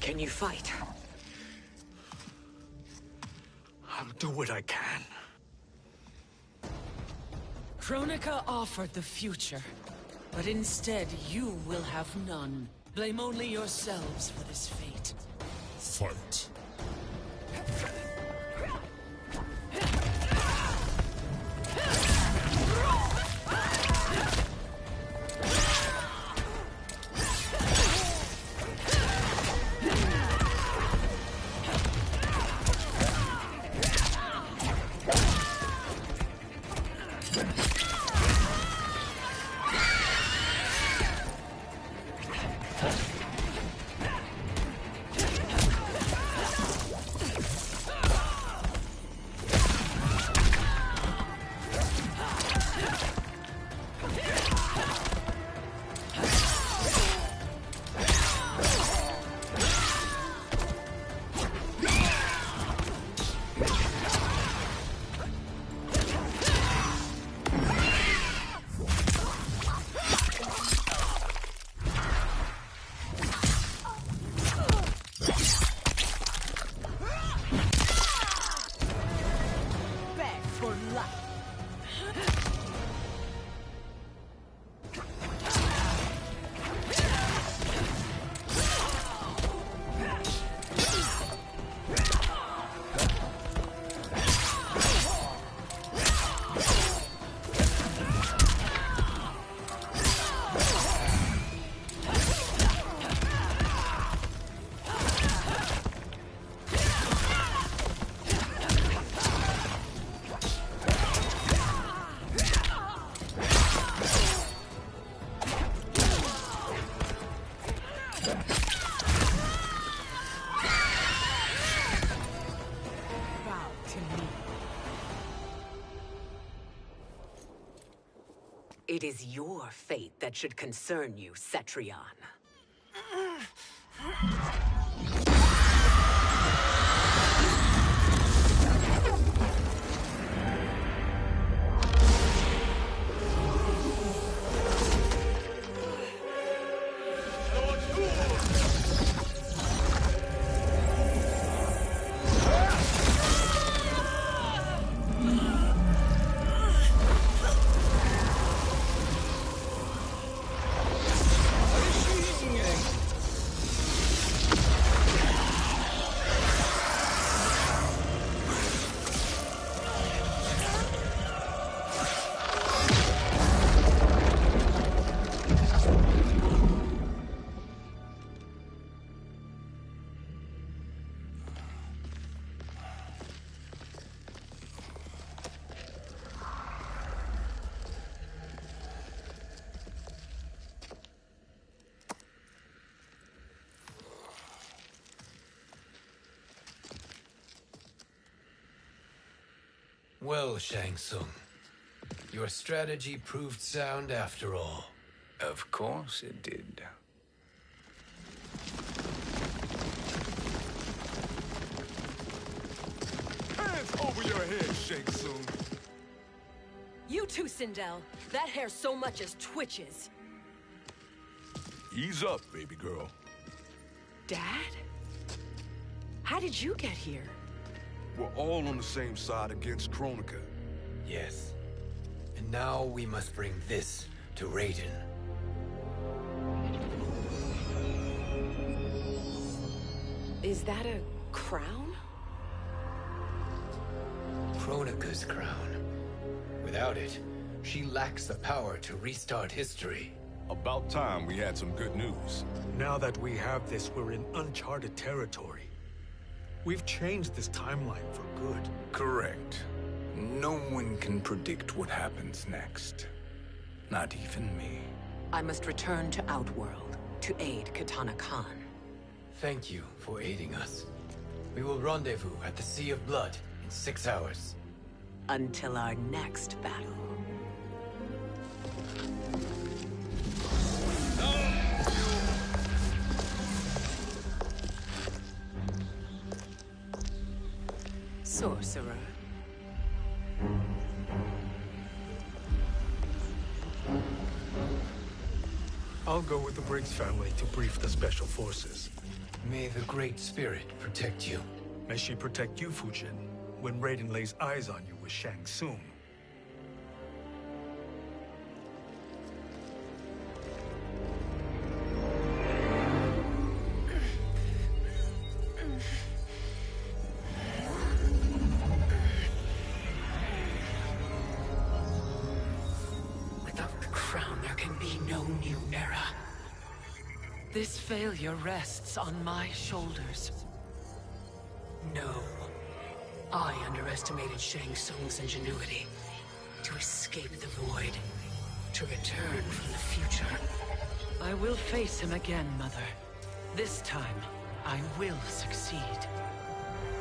Can you fight? I'll do what I can. Kronika offered the future, but instead you will have none. Blame only yourselves for this fate. Fight. It is your fate that should concern you, Cetrion. Well, Shang Tsung, your strategy proved sound after all. Of course it did. Hands over your head, Shang Tsung. You too, Sindel. That hair so much as twitches. Ease up, baby girl. Dad? How did you get here? We're all on the same side against Kronika. Yes. And now we must bring this to Raiden. Is that a crown? Kronika's crown. Without it, she lacks the power to restart history. About time we had some good news. Now that we have this, we're in uncharted territory. We've changed this timeline for good. Correct. No one can predict what happens next. Not even me. I must return to Outworld to aid Katana Khan. Thank you for aiding us. We will rendezvous at the Sea of Blood in 6 hours. Until our next battle. Sorcerer. I'll go with the Briggs family to brief the Special Forces. May the Great Spirit protect you. May she protect you, Fujin, when Raiden lays eyes on you with Shang Tsung. Without the crown, there can be no new era. This failure rests on my shoulders. No. I underestimated Shang Tsung's ingenuity. To escape the void. To return from the future. I will face him again, Mother. This time, I will succeed.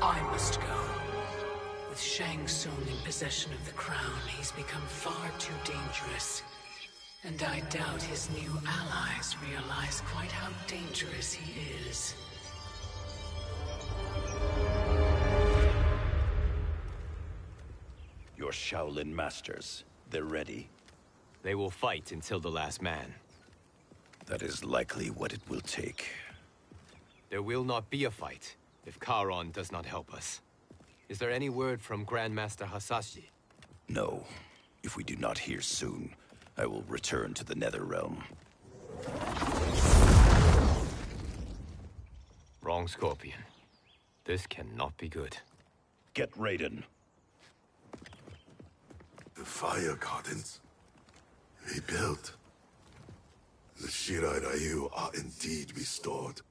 I must go. With Shang Tsung in possession of the crown, he's become far too dangerous. And I doubt his new allies realize quite how dangerous he is. Your Shaolin masters, they're ready. They will fight until the last man. That is likely what it will take. There will not be a fight if Charon does not help us. Is there any word from Grandmaster Hasashi? No. If we do not hear soon, I will return to the Netherrealm. Wrong, Scorpion. This cannot be good. Get Raiden. The fire gardens. Rebuilt. The Shirai Ryu are indeed restored.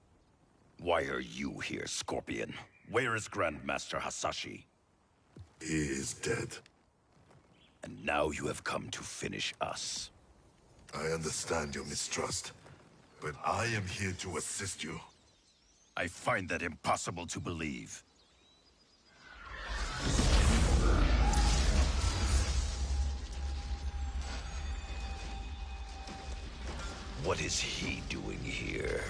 Why are you here, Scorpion? Where is Grandmaster Hasashi? He is dead. And now you have come to finish us. I understand your mistrust, but I am here to assist you. I find that impossible to believe. What is he doing here?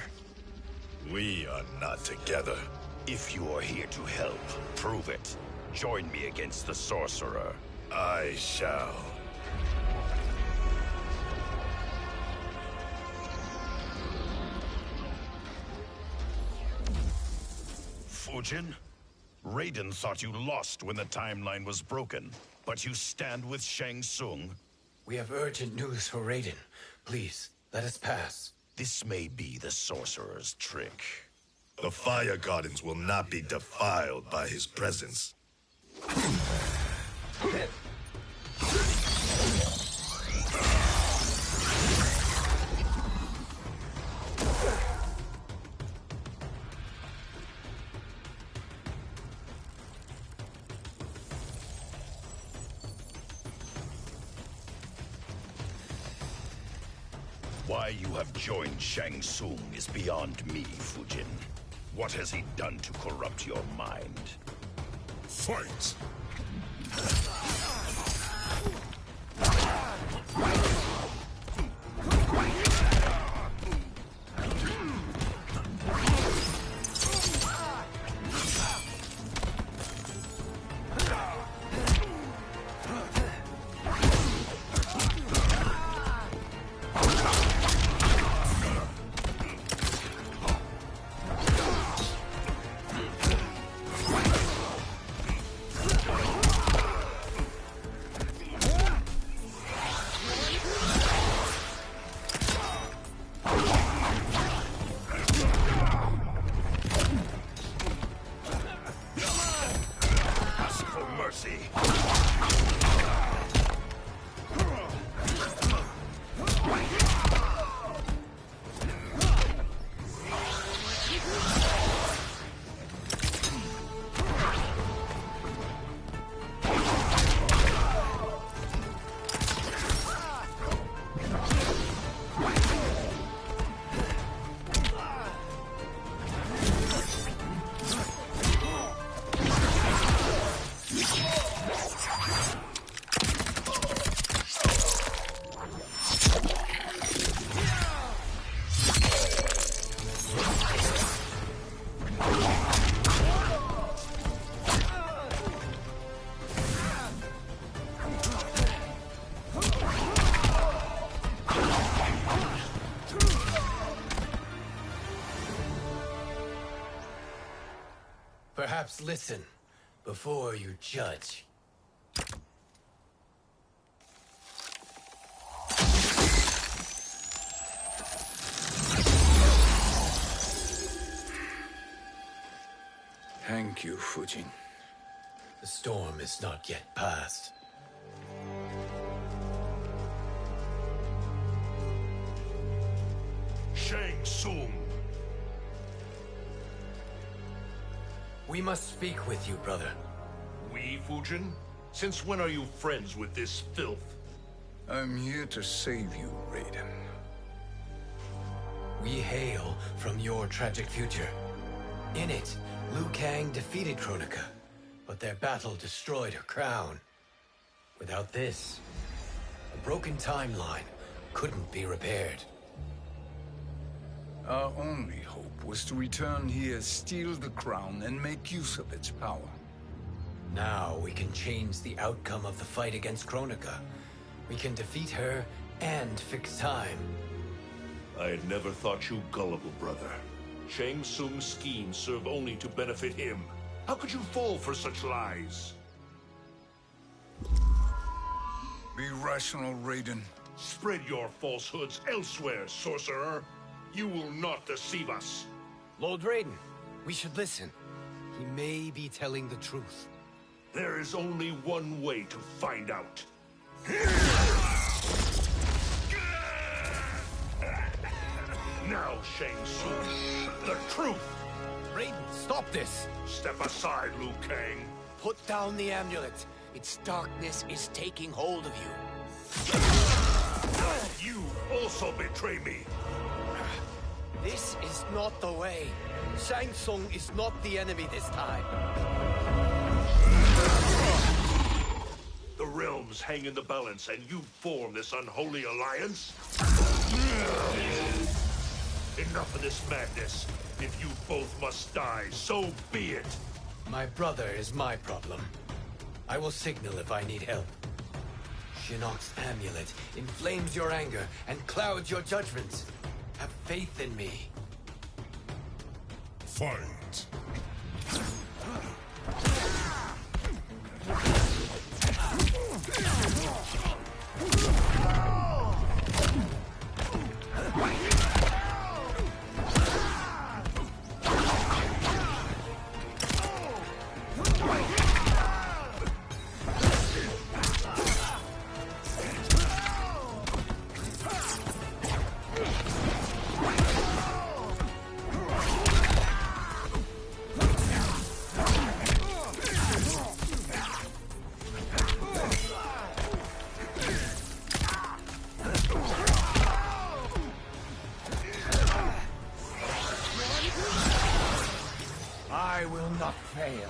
We are not together. If you are here to help, prove it. Join me against the Sorcerer. I shall. Fujin? Raiden thought you lost when the timeline was broken, but you stand with Shang Tsung? We have urgent news for Raiden. Please, let us pass. This may be the Sorcerer's trick. The Fire Gardens will not be defiled by his presence. Why you have joined Shang Tsung is beyond me, Fujin. What has he done to corrupt your mind? Fight! Perhaps listen before you judge. Thank you, Fujin. The storm is not yet past. Shang Tsung. We must speak with you, brother. We, Fujin? Since when are you friends with this filth? I'm here to save you, Raiden. We hail from your tragic future. In it, Liu Kang defeated Kronika, but their battle destroyed her crown. Without this, a broken timeline couldn't be repaired. Our only hope was to return here, steal the crown, and make use of its power. Now we can change the outcome of the fight against Kronika. We can defeat her and fix time. I had never thought you gullible, brother. Shang Tsung's schemes serve only to benefit him. How could you fall for such lies? Be rational, Raiden. Spread your falsehoods elsewhere, sorcerer. You will not deceive us. Lord Raiden, we should listen. He may be telling the truth. There is only one way to find out. Now, Shang Tsung, the truth! Raiden, stop this! Step aside, Liu Kang. Put down the amulet. Its darkness is taking hold of you. You also betray me. This is not the way. Shang Tsung is not the enemy this time. The realms hang in the balance, and you form this unholy alliance? Enough of this madness. If you both must die, so be it. My brother is my problem. I will signal if I need help. Shinnok's amulet inflames your anger and clouds your judgments. Have faith in me. Fight. I will not fail.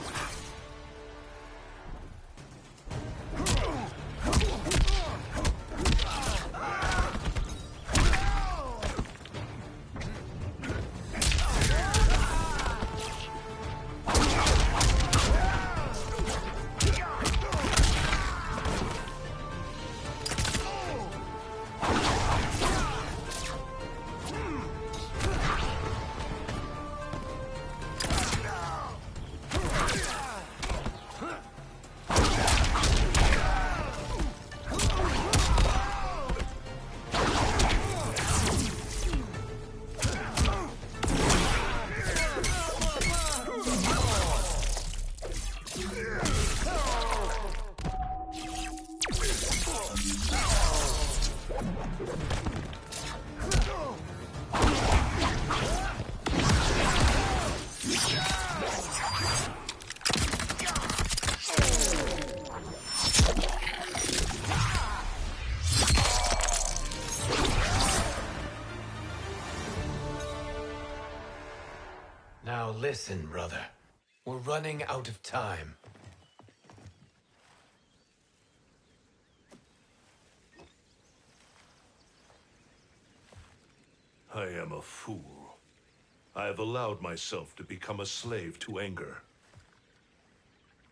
Listen, brother. We're running out of time. I am a fool. I have allowed myself to become a slave to anger.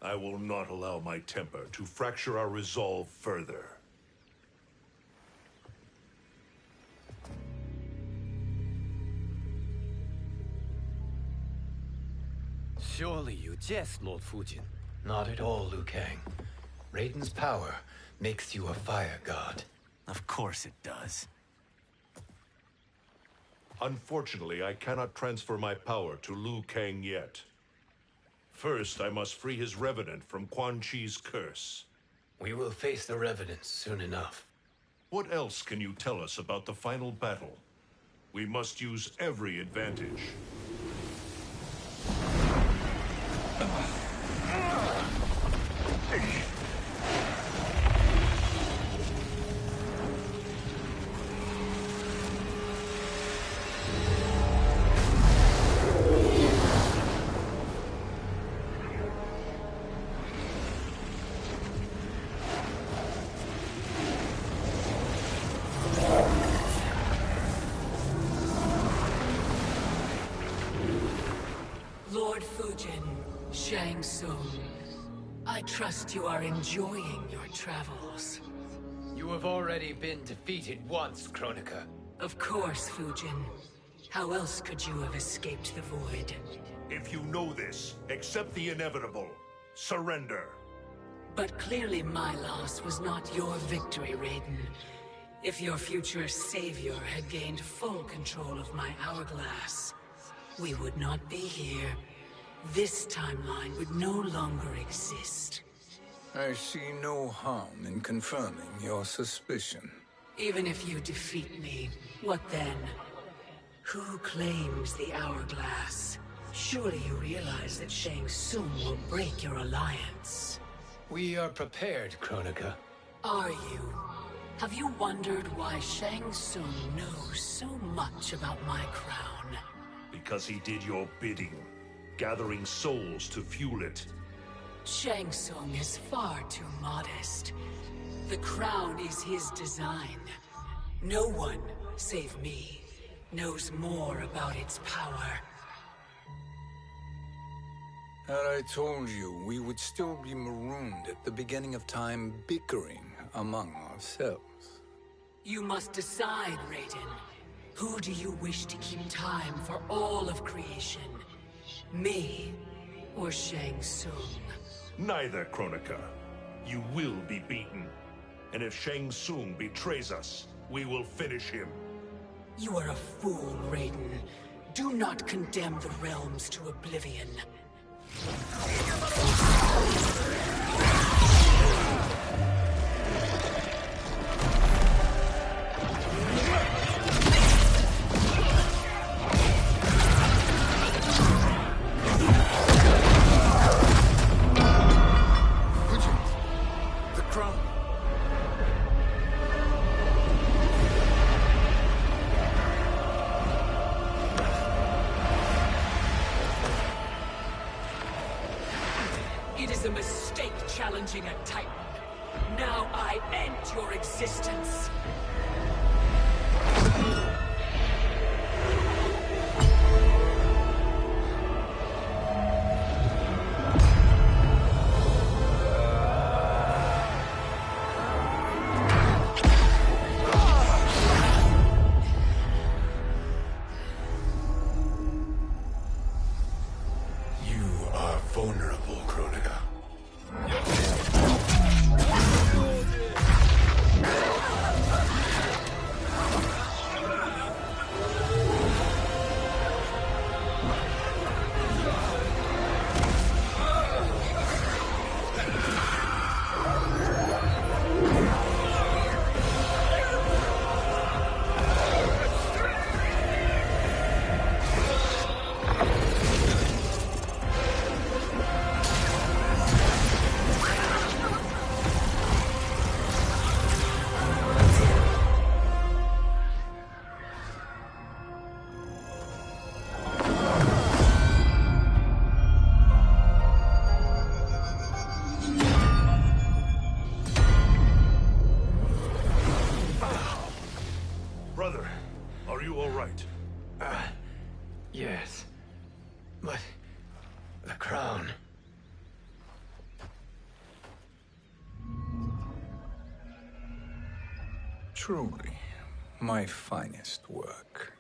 I will not allow my temper to fracture our resolve further. Surely you jest, Lord Fujin. Not at all, Liu Kang. Raiden's power makes you a fire god. Of course it does. Unfortunately, I cannot transfer my power to Liu Kang yet. First, I must free his Revenant from Quan Chi's curse. We will face the Revenants soon enough. What else can you tell us about the final battle? We must use every advantage. Lord Fujin, Shang Tsung, I trust you are enjoying your travels. You have already been defeated once, Kronika. Of course, Fujin. How else could you have escaped the void? If you know this, accept the inevitable. Surrender. But clearly my loss was not your victory, Raiden. If your future savior had gained full control of my hourglass, we would not be here. This timeline would no longer exist. I see no harm in confirming your suspicion. Even if you defeat me, what then? Who claims the hourglass? Surely you realize that Shang Tsung will break your alliance. We are prepared, Kronika. Are you? Have you wondered why Shang Tsung knows so much about my crown? Because he did your bidding, gathering souls to fuel it. Shang Tsung is far too modest. The crown is his design. No one, save me, knows more about its power. Had I told you, we would still be marooned at the beginning of time, bickering among ourselves. You must decide, Raiden. Who do you wish to keep time for all of creation? Me or Shang Tsung? Neither, Kronika. You will be beaten. And if Shang Tsung betrays us, we will finish him. You are a fool, Raiden. Do not condemn the realms to oblivion. It is a mistake challenging a Titan. Now I end your existence. You are vulnerable, Kronika. Truly, my finest work.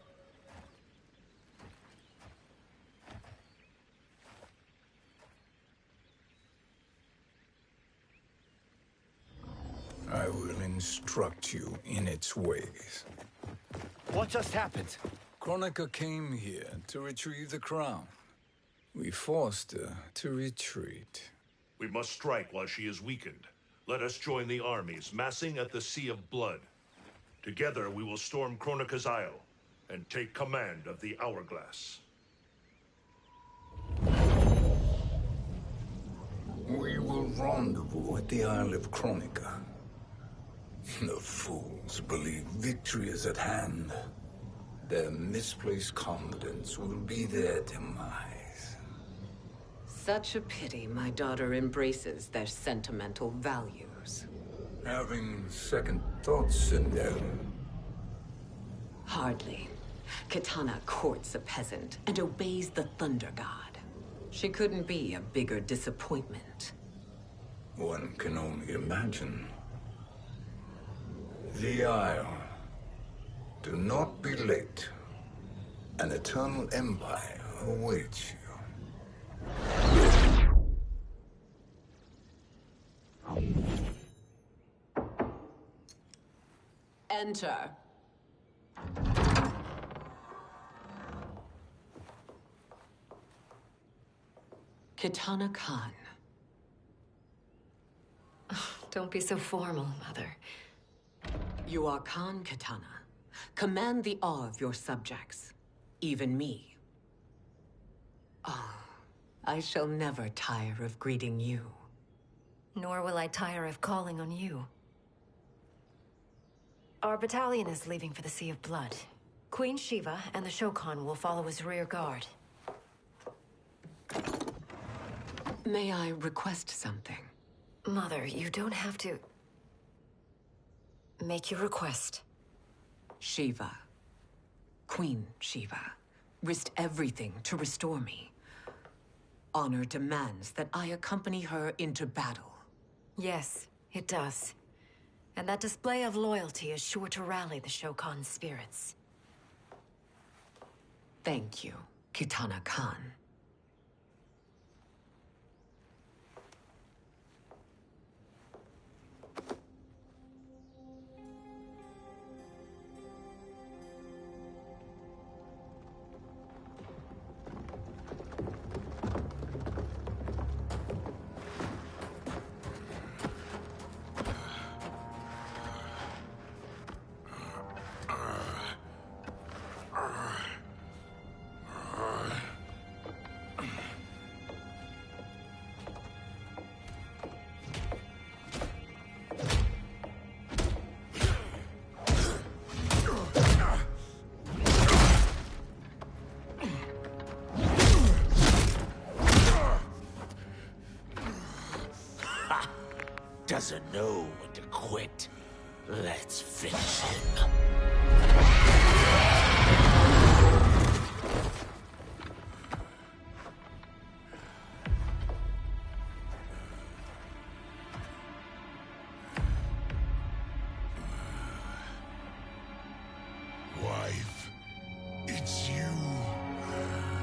I will instruct you in its ways. What just happened? Kronika came here to retrieve the crown. We forced her to retreat. We must strike while she is weakened. Let us join the armies, massing at the Sea of Blood. Together we will storm Kronika's Isle, and take command of the Hourglass. We will rendezvous at the Isle of Kronika. The fools believe victory is at hand. Their misplaced confidence will be their demise. Such a pity my daughter embraces their sentimental values. Having second thoughts in them. Hardly. Kitana courts a peasant and obeys the Thunder God. She couldn't be a bigger disappointment. One can only imagine. The Isle. Do not be late. An eternal empire awaits you. Enter. Kitana Khan. Don't be so formal, Mother. You are Khan Kitana. Command the awe of your subjects. Even me. Oh, I shall never tire of greeting you. Nor will I tire of calling on you. Our battalion is leaving for the Sea of Blood. Queen Shiva and the Shokan will follow as rear guard. May I request something? Mother, you don't have to... Make your request. Shiva. Queen Shiva. Risked everything to restore me. Honor demands that I accompany her into battle. Yes, it does. And that display of loyalty is sure to rally the Shokan's spirits. Thank you, Kitana Khan. Doesn't know when to quit. Let's finish him. Wife, it's you.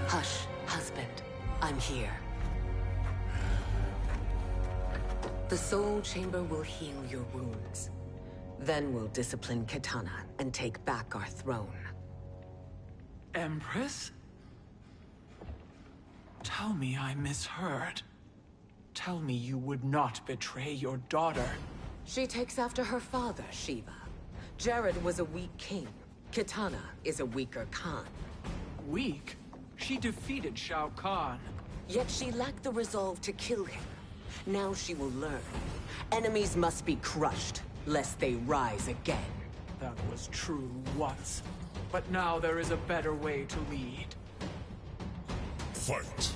Hush, husband. I'm here. The Soul Chamber will heal your wounds. Then we'll discipline Kitana and take back our throne. Empress? Tell me I misheard. Tell me you would not betray your daughter. She takes after her father, Shiva. Jared was a weak king. Kitana is a weaker Khan. Weak? She defeated Shao Kahn. Yet she lacked the resolve to kill him. Now she will learn. Enemies must be crushed, lest they rise again. That was true once. But now there is a better way to lead. Fight.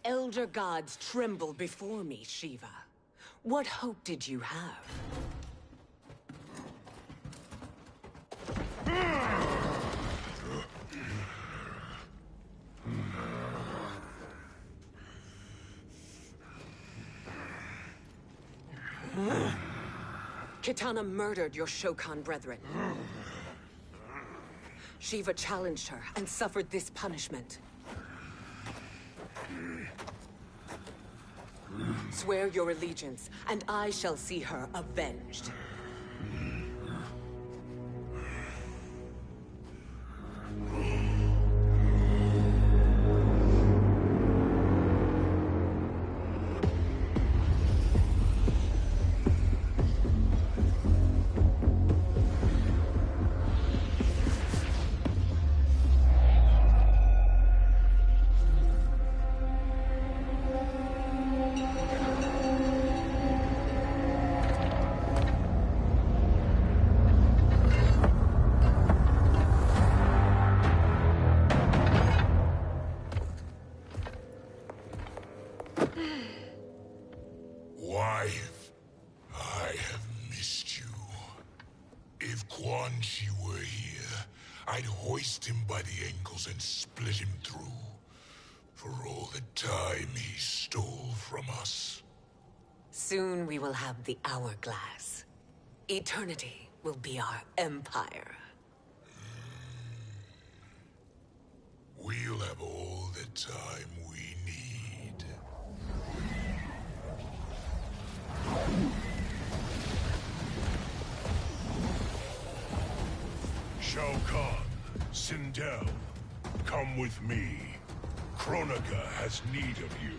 elder gods tremble before me, Shiva. What hope did you have? Kitana murdered your Shokan brethren. Shiva challenged her and suffered this punishment. Swear your allegiance, and I shall see her avenged. Wife, I have missed you. If Quan Chi were here, I'd hoist him by the ankles and split him through. For all the time he stole from us. Soon we will have the hourglass. Eternity will be our empire. We'll have all the time we need. Shao Kahn, Sindel, come with me. Kronika has need of you.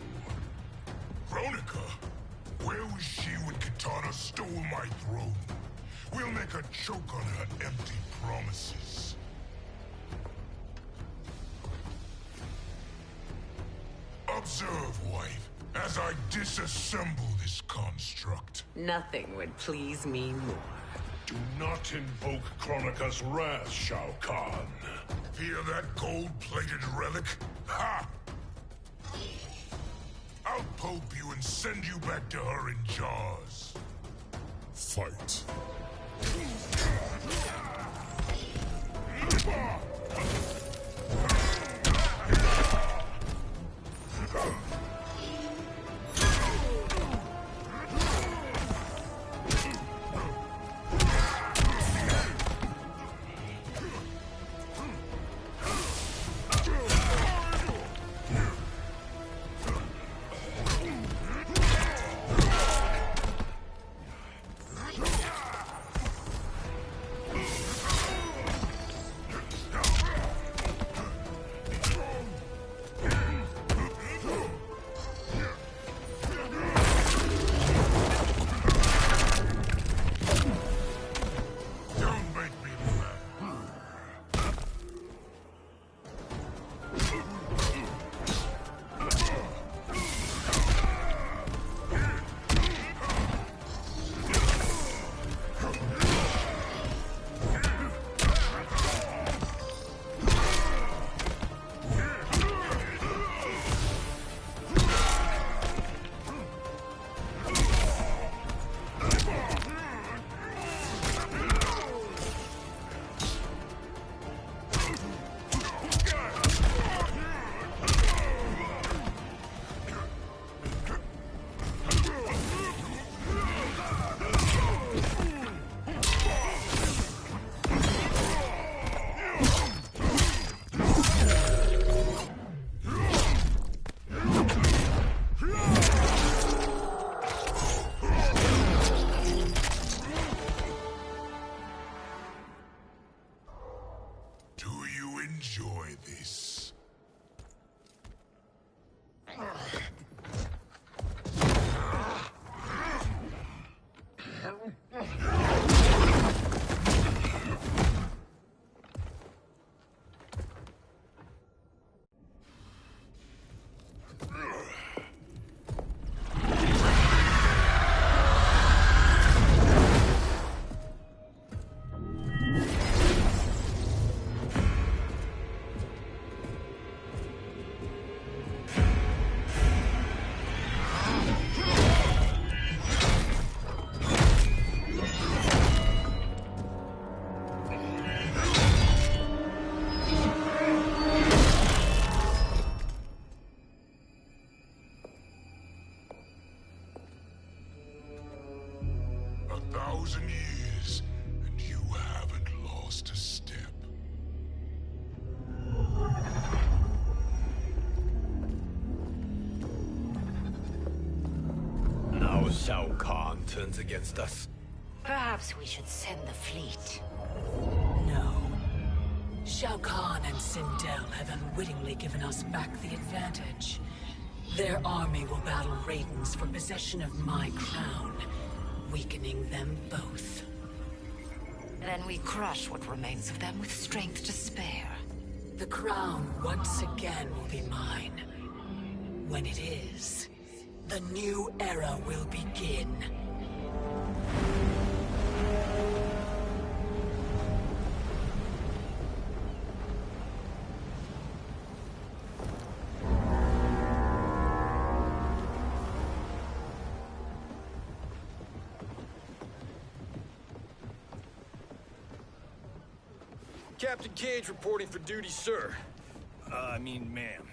Kronika? Where was she when Kitana stole my throne? We'll make her choke on her empty promises. Observe, wife, as I disassemble this construct. Nothing would please me more. Do not invoke Kronika's wrath, Shao Kahn. Fear that gold-plated relic? Ha! I'll pope you and send you back to her in jars. Fight. 1,000 years, and you haven't lost a step. Now Shao Kahn turns against us. Perhaps we should send the fleet. No. Shao Kahn and Sindel have unwittingly given us back the advantage. Their army will battle Raidens for possession of my crown, weakening them both. Then we crush what remains of them with strength to spare. The crown once again will be mine. When it is, the new era will begin. Captain Cage reporting for duty, sir. Ma'am.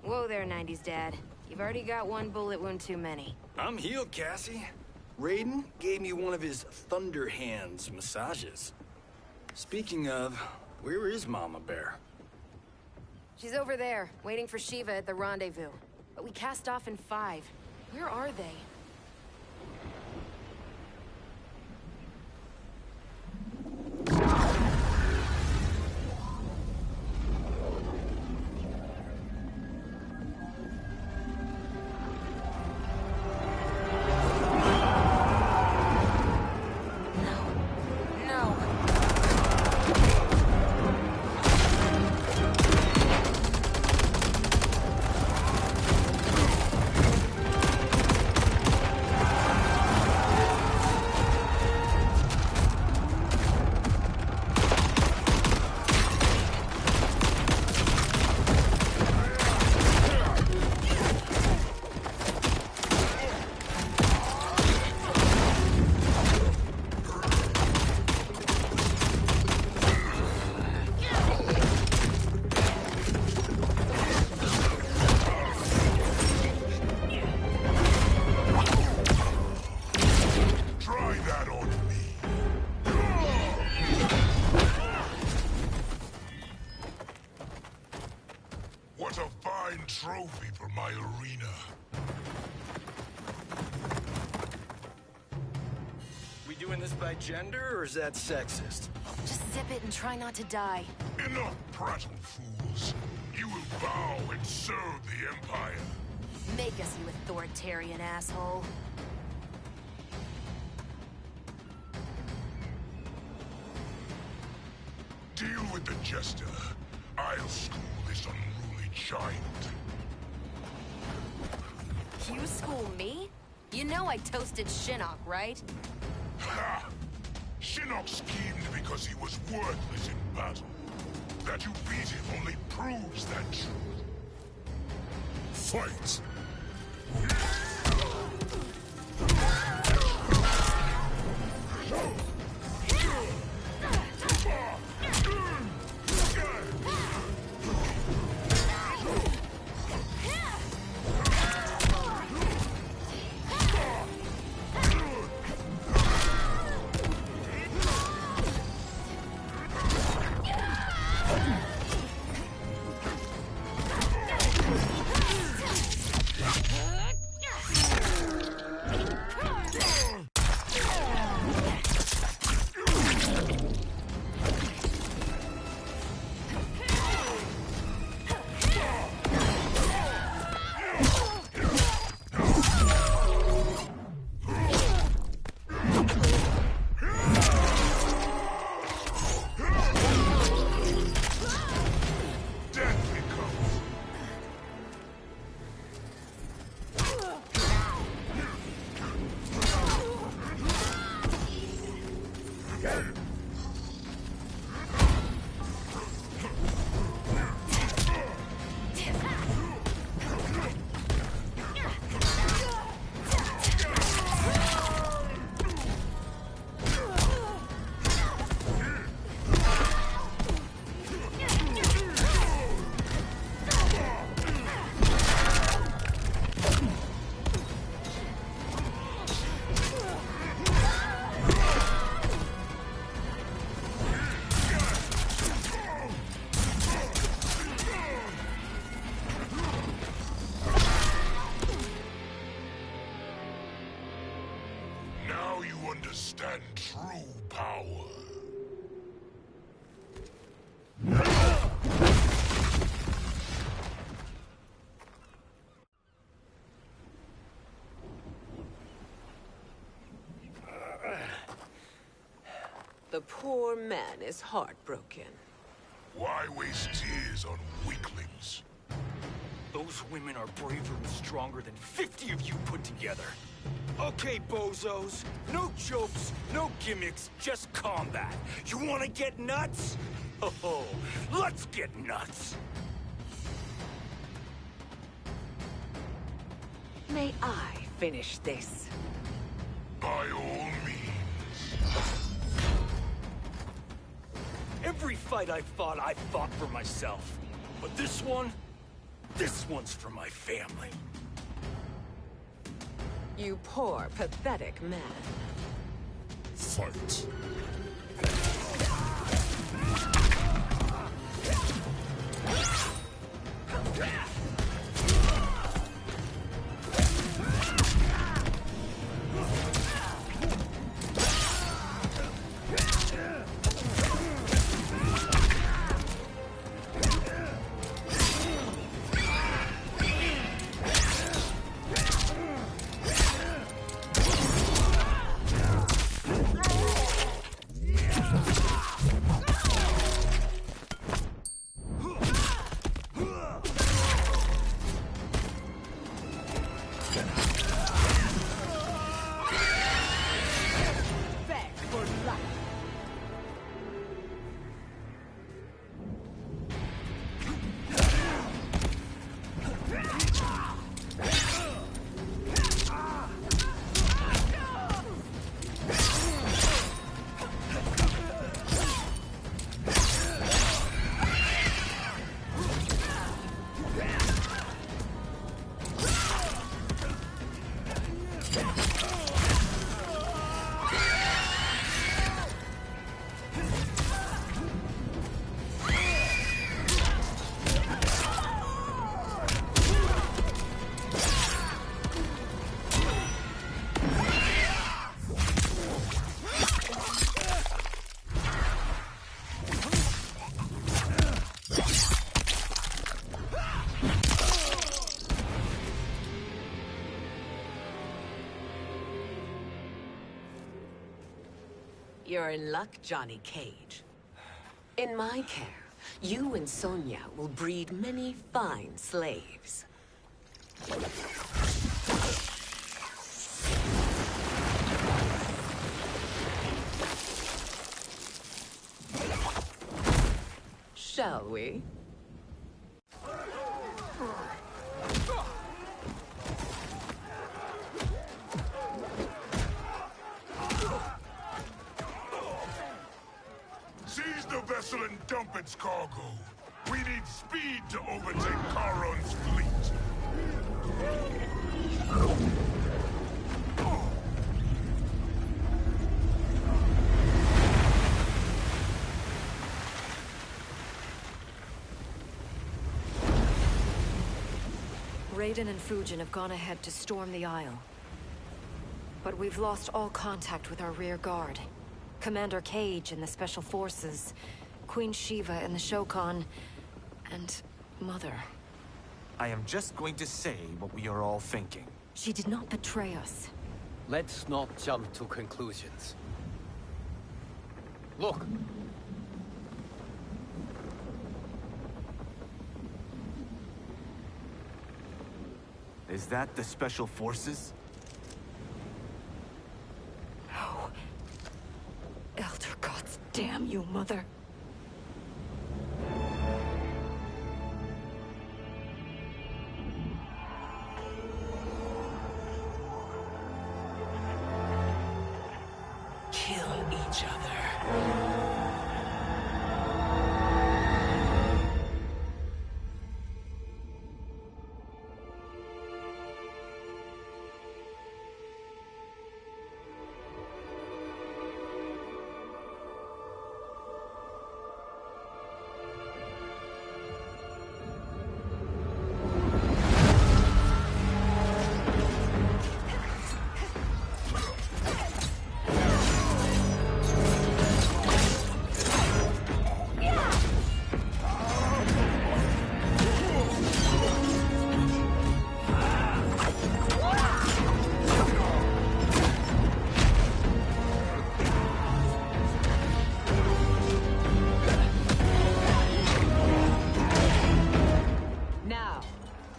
Whoa there, 90s Dad. You've already got one bullet wound too many. I'm healed, Cassie. Raiden gave me one of his Thunder Hands massages. Speaking of, where is Mama Bear? She's over there, waiting for Shiva at the rendezvous. But we cast off in 5. Where are they? What a fine trophy for my arena. We doing this by gender, or is that sexist? Just zip it and try not to die. Enough prattle, fools. You will bow and serve the Empire. Make us, you authoritarian asshole. Deal with the Jester. I'll school this unruly giant. You school me? You know I toasted Shinnok, right? Ha! Shinnok schemed because he was worthless in battle. That you beat him only proves that truth. Fight! understand true power. The poor man is heartbroken. Why waste tears on weaklings? Those women are braver and stronger than 50 of you put together. Okay, bozos. No jokes, no gimmicks, just combat. You wanna get nuts? Oh, let's get nuts! May I finish this? By all means. Every fight I fought for myself. But this one's for my family. You poor, pathetic man. Fight. You're in luck, Johnny Cage. In my care, you and Sonia will breed many fine slaves. Shall we? Seize the vessel and dump its cargo. We need speed to overtake Charon's fleet. Raiden and Fujin have gone ahead to storm the Isle. But we've lost all contact with our rear guard. Commander Cage and the Special Forces, Queen Shiva and the Shokan, and Mother. I am just going to say what we are all thinking. She did not betray us. Let's not jump to conclusions. Look! Is that the Special Forces? No. Elder gods, damn you, Mother. Kill each other.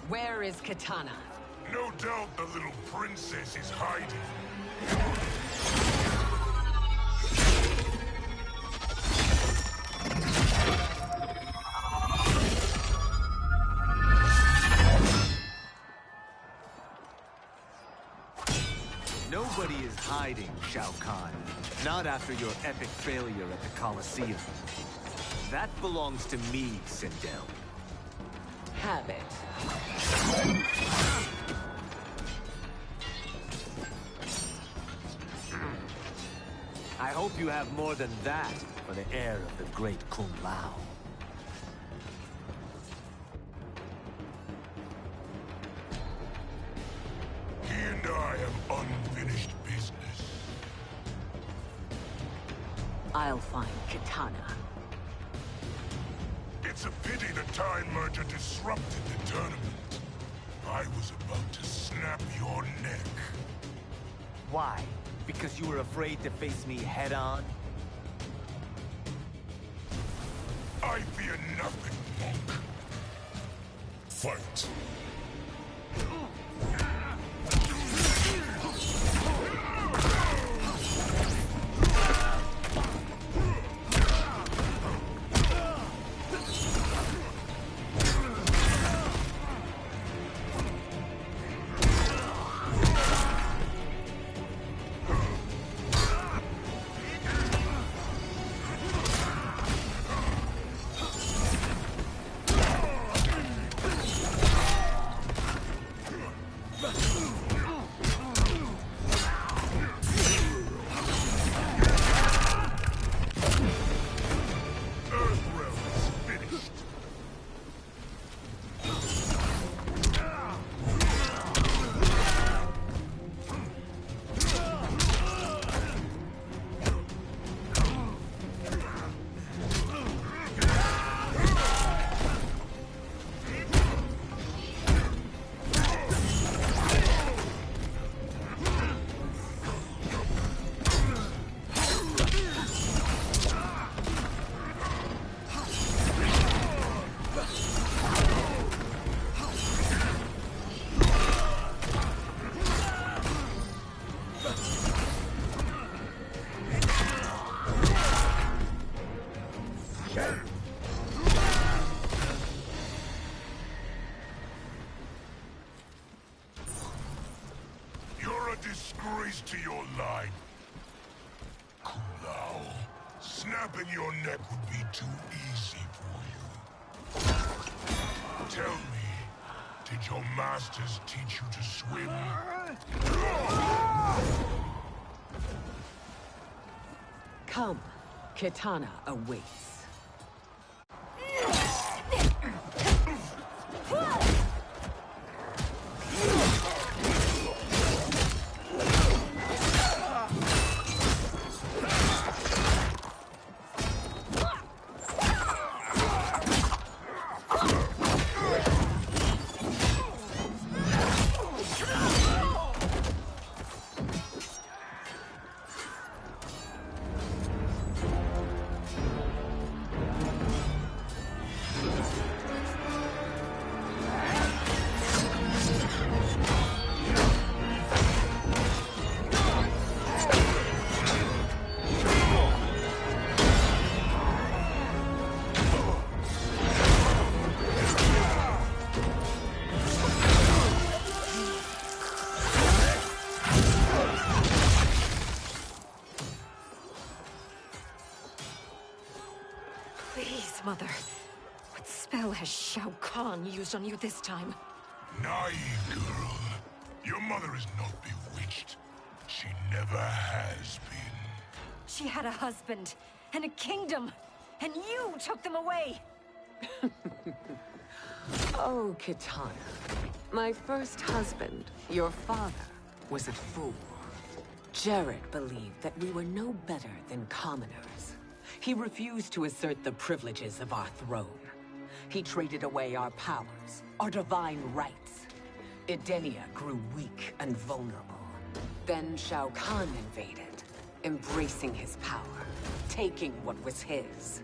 Where is Kitana? No doubt the little princess is hiding. Nobody is hiding, Shao Kahn. Not after your epic failure at the Colosseum. That belongs to me, Sindel. Have it. I hope you have more than that for the heir of the great Kung Lao. He and I have unfinished business. I'll find Kitana. It's a pity the Time Merger disrupted the tournament. I was about to snap your neck. Why? Because you were afraid to face me head-on? I fear nothing, monk. Fight. Disgrace to your line. Kung Lao, snapping your neck would be too easy for you. Tell me, did your masters teach you to swim? Come, Kitana awaits. Please, Mother. What spell has Shao Kahn used on you this time? Naive girl. Your mother is not bewitched. She never has been. She had a husband and a kingdom, and you took them away! Oh, Kitana. My first husband, your father, was a fool. Jared believed that we were no better than commoners. He refused to assert the privileges of our throne. He traded away our powers, our divine rights. Edenia grew weak and vulnerable. Then Shao Kahn invaded, embracing his power, taking what was his.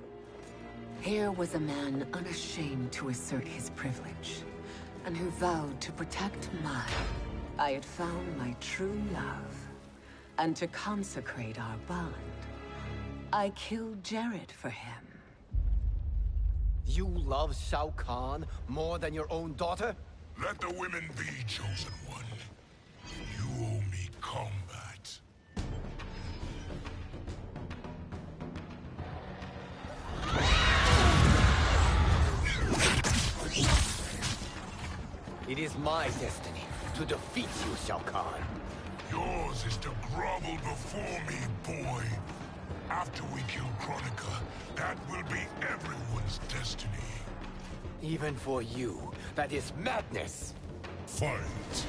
Here was a man unashamed to assert his privilege, and who vowed to protect mine. I had found my true love, and to consecrate our bond, I killed Jared for him. You love Shao Kahn more than your own daughter? Let the women be, Chosen One. You owe me combat. It is my destiny to defeat you, Shao Kahn. Yours is to grovel before me, boy. After we kill Kronika, that will be everyone's destiny. Even for you, that is madness. Fight.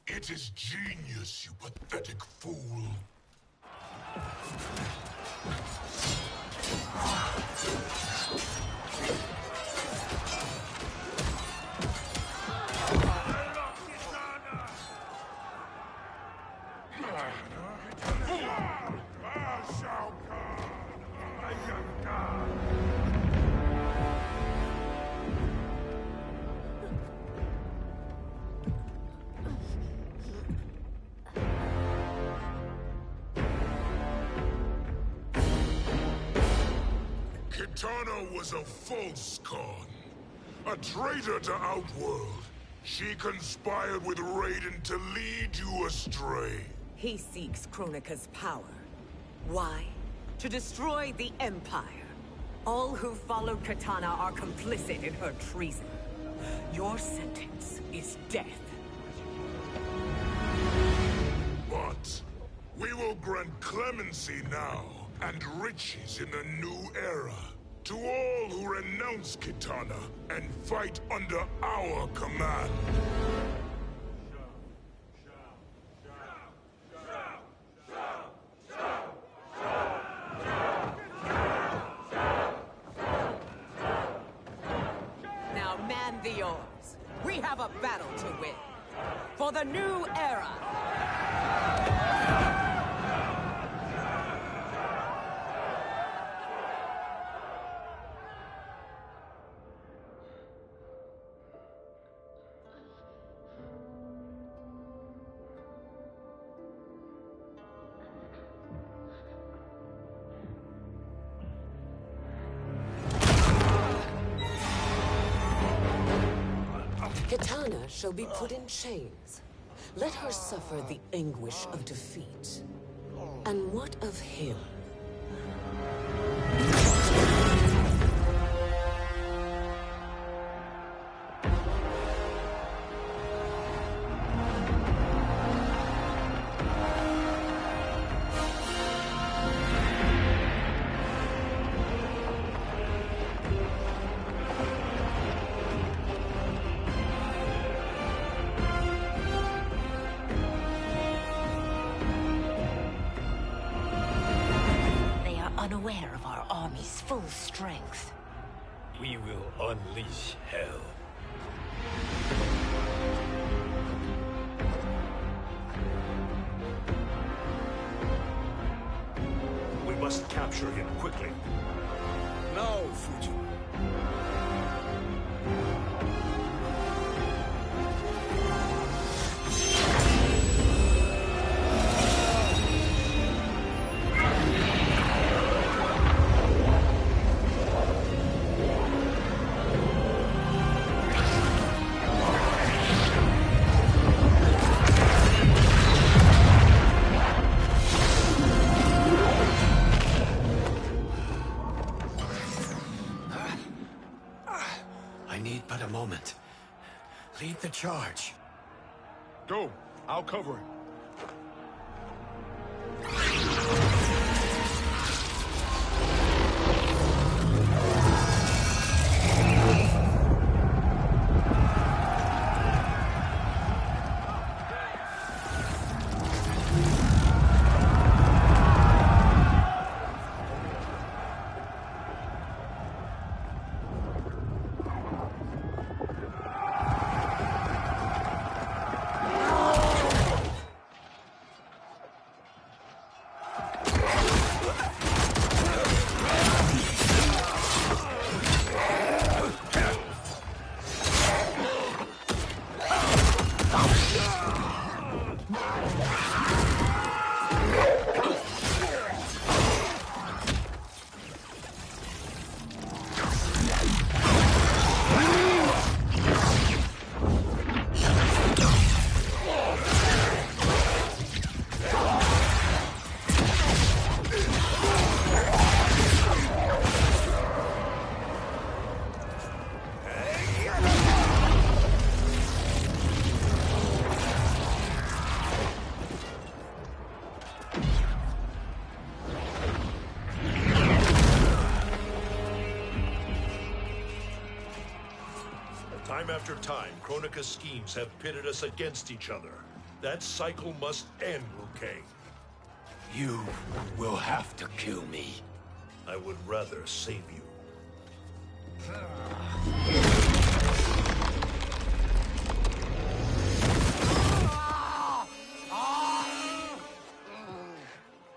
It is genius, you pathetic fool. Kitana was a false Khan, a traitor to Outworld. She conspired with Raiden to lead you astray. He seeks Kronika's power. Why? To destroy the Empire. All who followed Kitana are complicit in her treason. Your sentence is death. But we will grant clemency now and riches in the new era to all who renounce Kitana and fight under our command. Now man the oars. We have a battle to win. For the new era! Kitana shall be put in chains. Let her suffer the anguish of defeat. And what of him? Unaware of our army's full strength. we will unleash hell. We must capture him quickly. Now, Fujin. I need but a moment. Lead the charge. Go. I'll cover it. Time after time, Kronika's schemes have pitted us against each other. That cycle must end, Liu Kang. You will have to kill me. I would rather save you.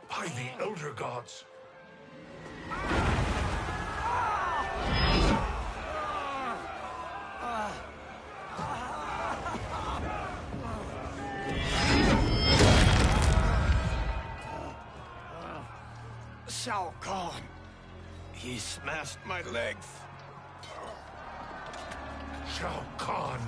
By the Elder Gods! Shao Kahn! He smashed my legs. Shao Kahn!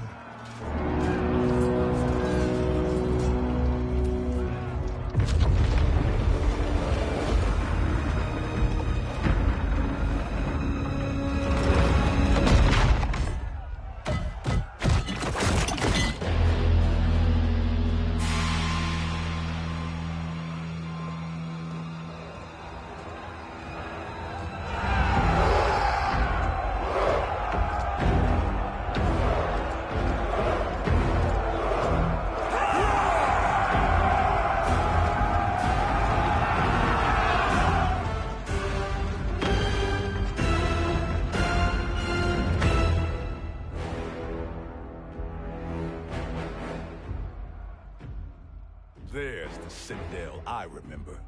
There's the Citadel I remember.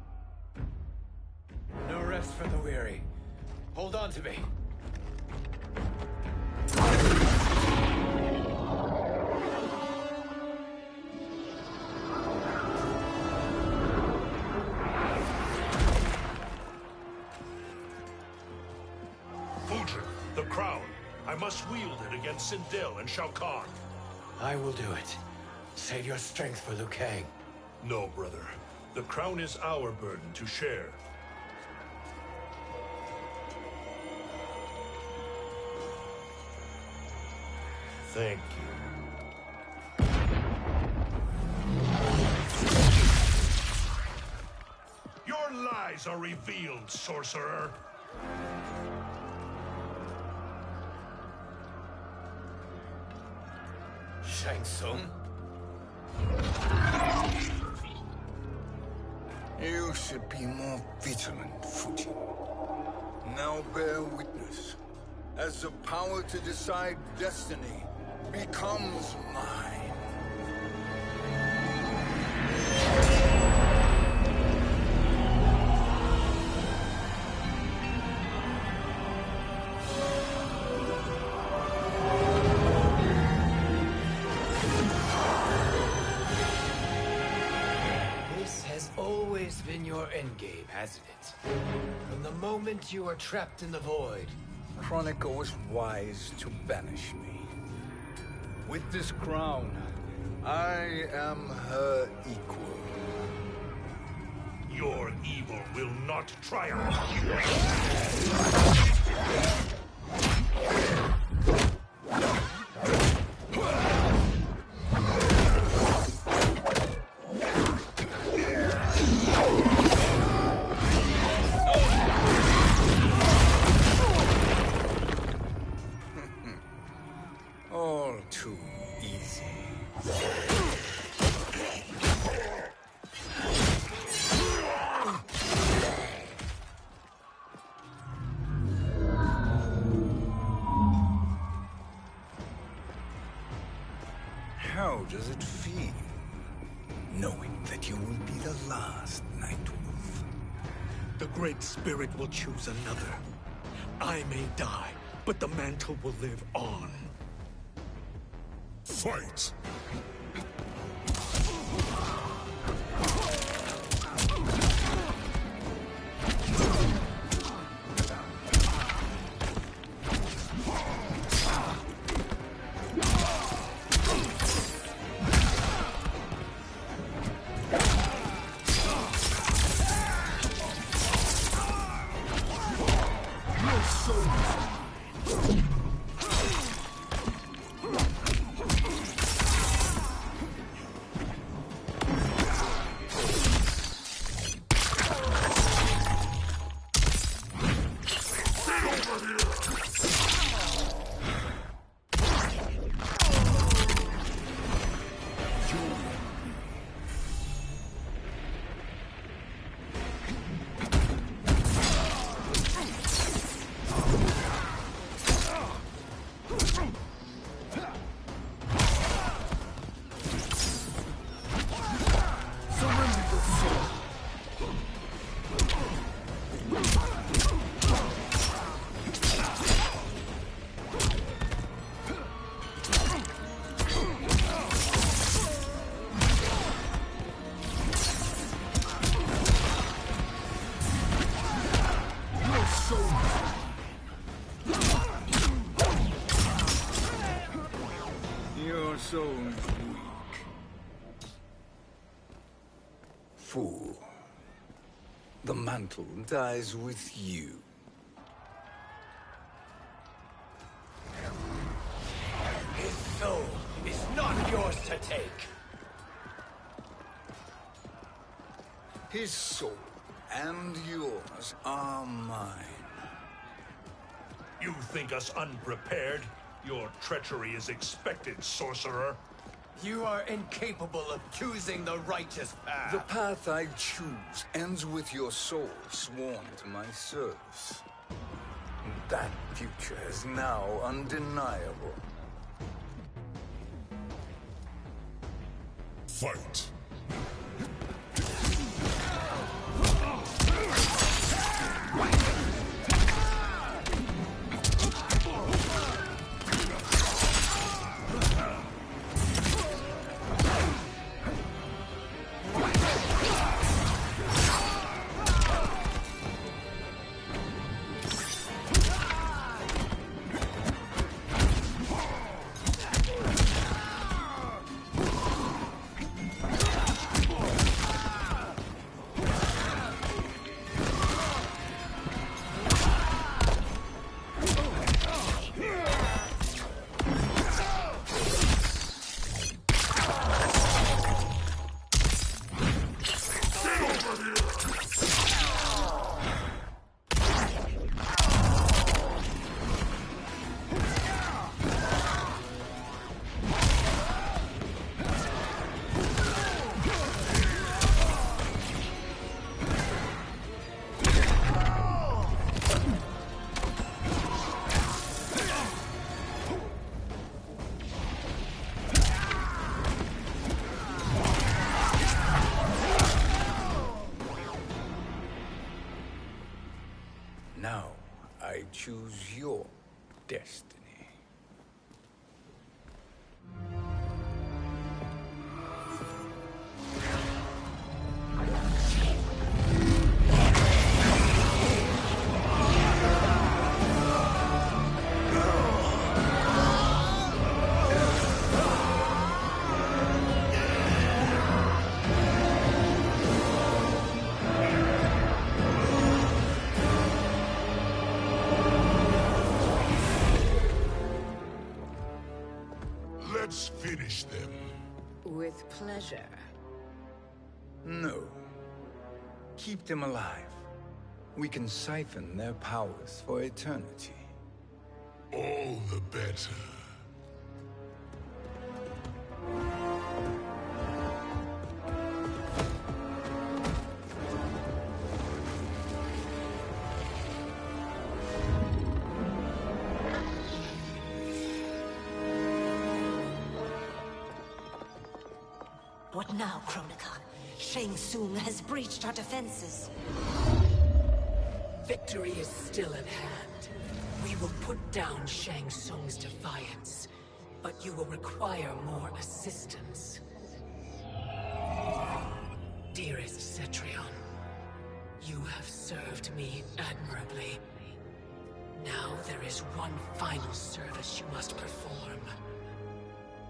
No rest for the weary. Hold on to me. Fujin, the crown. I must wield it against Sindel and Shao Kahn. I will do it. Save your strength for Liu Kang. No, brother. The crown is our burden to share. Thank you. Your lies are revealed, sorcerer. Shang Tsung? You should be more vigilant, Fujin. Now bear witness. as the power to decide destiny becomes mine. This has always been your endgame, hasn't it? From the moment you were trapped in the void. Kronika was wise to banish me. With this crown, I am her equal. Your evil will not triumph. All too easy. How does it feel, knowing that you will be the last Nightwolf? The Great Spirit will choose another. I may die, but the mantle will live on. Fight! Your soul is weak. Fool. The mantle dies with you. His soul is not yours to take. His soul and yours are mine. You think us unprepared? Your treachery is expected, sorcerer. You are incapable of choosing the righteous path. The path I choose ends with your soul sworn to my service. That future is now undeniable. Fight! Let's finish them. With pleasure. No. Keep them alive. We can siphon their powers for eternity. All the better. What now, Kronika? Shang Tsung has breached our defenses. Victory is still at hand. We will put down Shang Tsung's defiance, but you will require more assistance. Dearest Cetrion, you have served me admirably. Now there is one final service you must perform.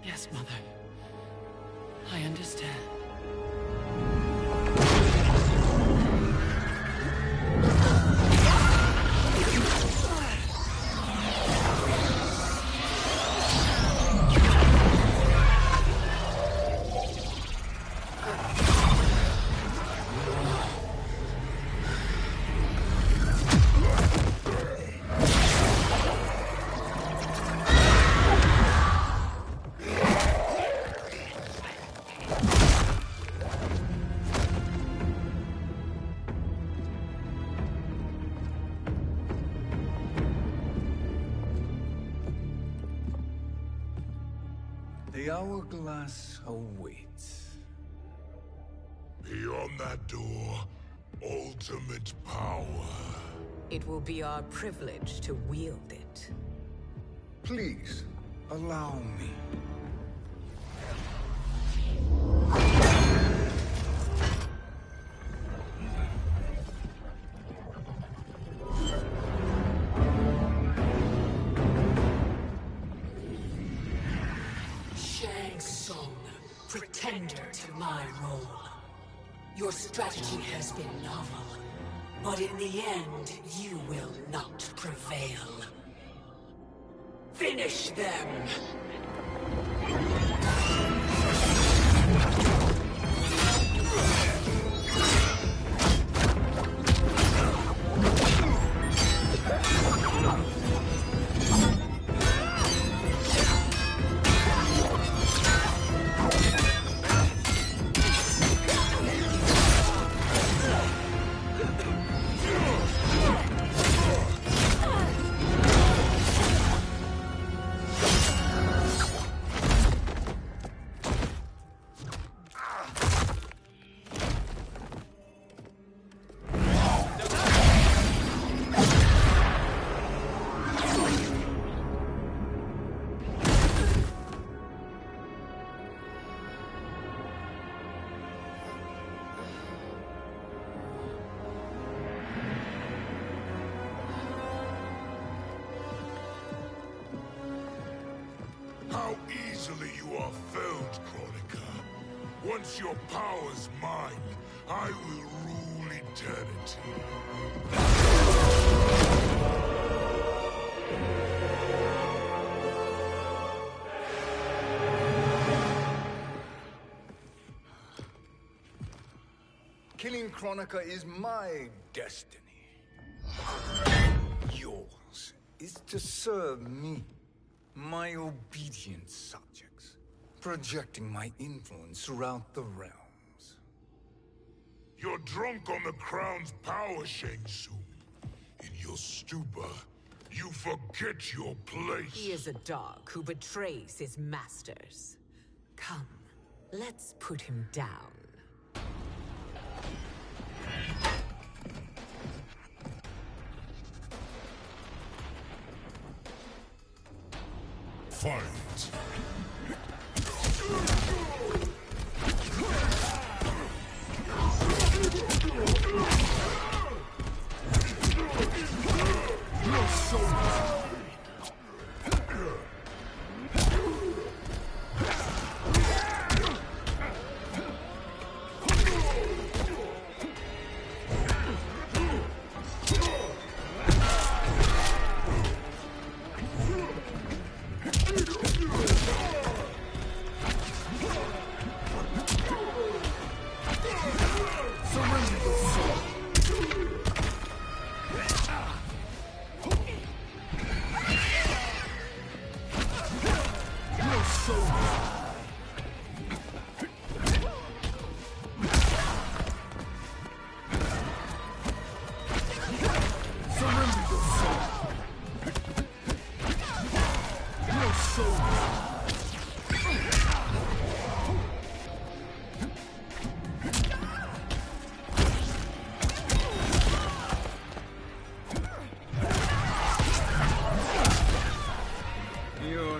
Yes, Mother. I understand. The hourglass awaits. Beyond that door, ultimate power. It will be our privilege to wield it. Please, allow me. Shang Tsung, pretender to my role. Your strategy has been novel, but in the end, you will not prevail. Finish them! How easily you are felled, Kronika. Once your power's mine, I will rule eternity. Killing Kronika is my destiny. Yours is to serve me, my obedient subjects, projecting my influence throughout the realms. You're drunk on the crown's power, Shang Tsung. In your stupor, you forget your place. He is a dog who betrays his masters. Come, let's put him down. Fight! You're so Your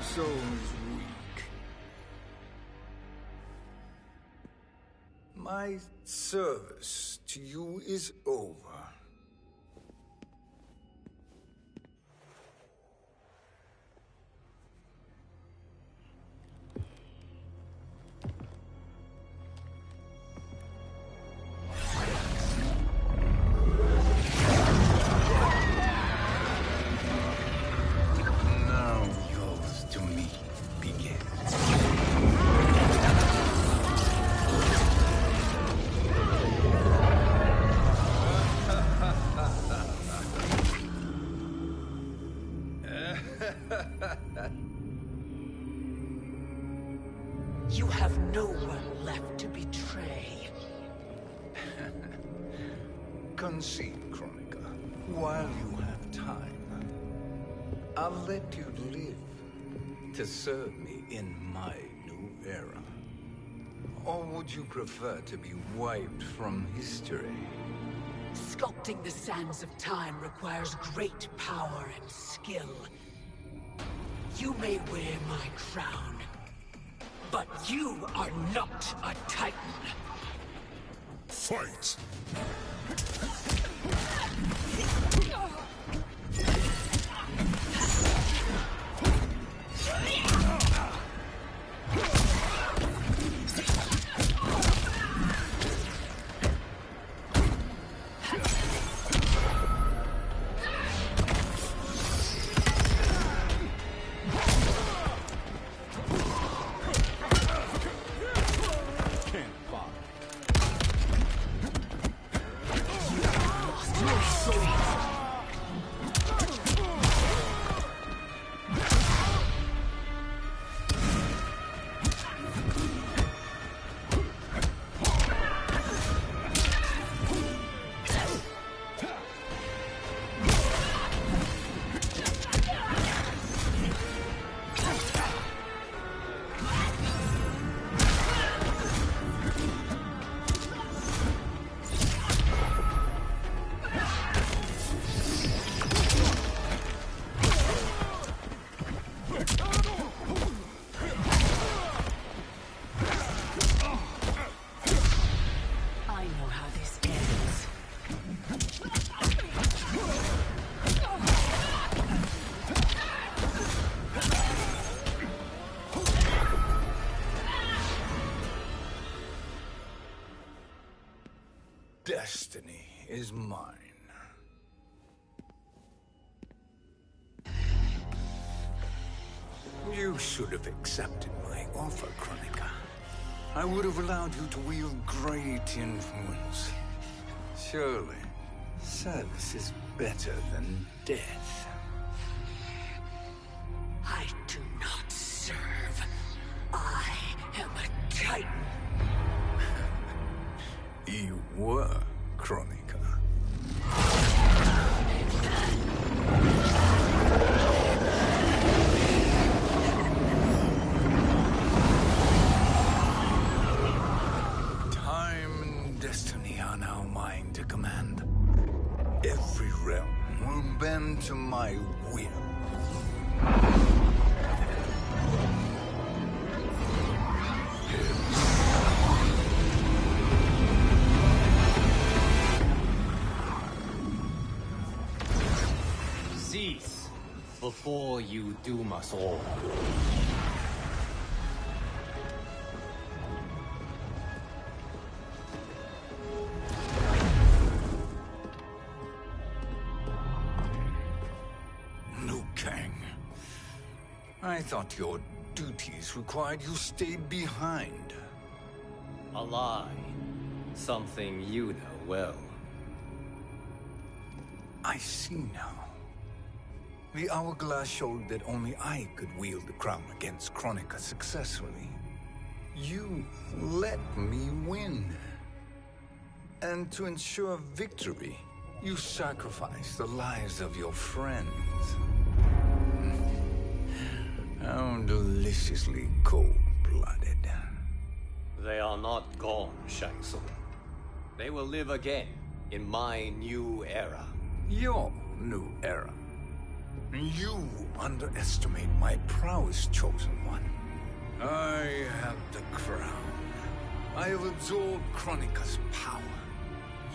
soul is weak. My service to you is over. Now yours to me begins. You have no one left to betray. Concede, Chronica, while you have time. I'll let you live to serve me in my new era. Or would you prefer to be wiped from history? Sculpting the sands of time requires great power and skill. You may wear my crown, but you are not a Titan. Fight! I know how this ends. Destiny is mine. You should have accepted my offer, Chronica. I would have allowed you to wield great influence. Surely, service is better than death. I do not serve. I am a Titan. You were, Chronica. Time and destiny are now mine to command. Every realm will bend to my will. Cease before you doom us all. Liu Kang. I thought your duties required you stayed behind. A lie. Something you know well. I see now. The hourglass showed that only I could wield the crown against Kronika successfully. You let me win. And to ensure victory, you sacrificed the lives of your friends. How deliciously cold-blooded. They are not gone, Shang Tsung. They will live again in my new era. Your new era. You underestimate my prowess, Chosen One. I have the crown. I have absorbed Kronika's power.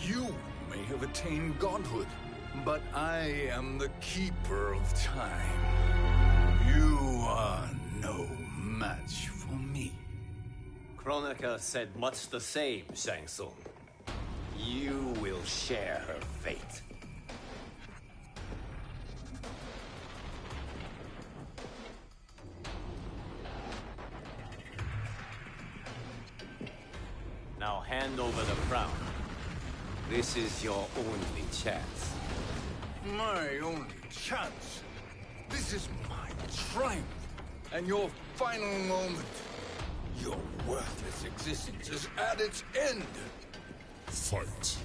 You may have attained godhood, but I am the keeper of time. You are no match for me. Kronika said much the same, Shang Tsung. You will share her fate. Now hand over the crown. This is your only chance. My only chance? This is my triumph, and your final moment. Your worthless existence is at its end. Fight.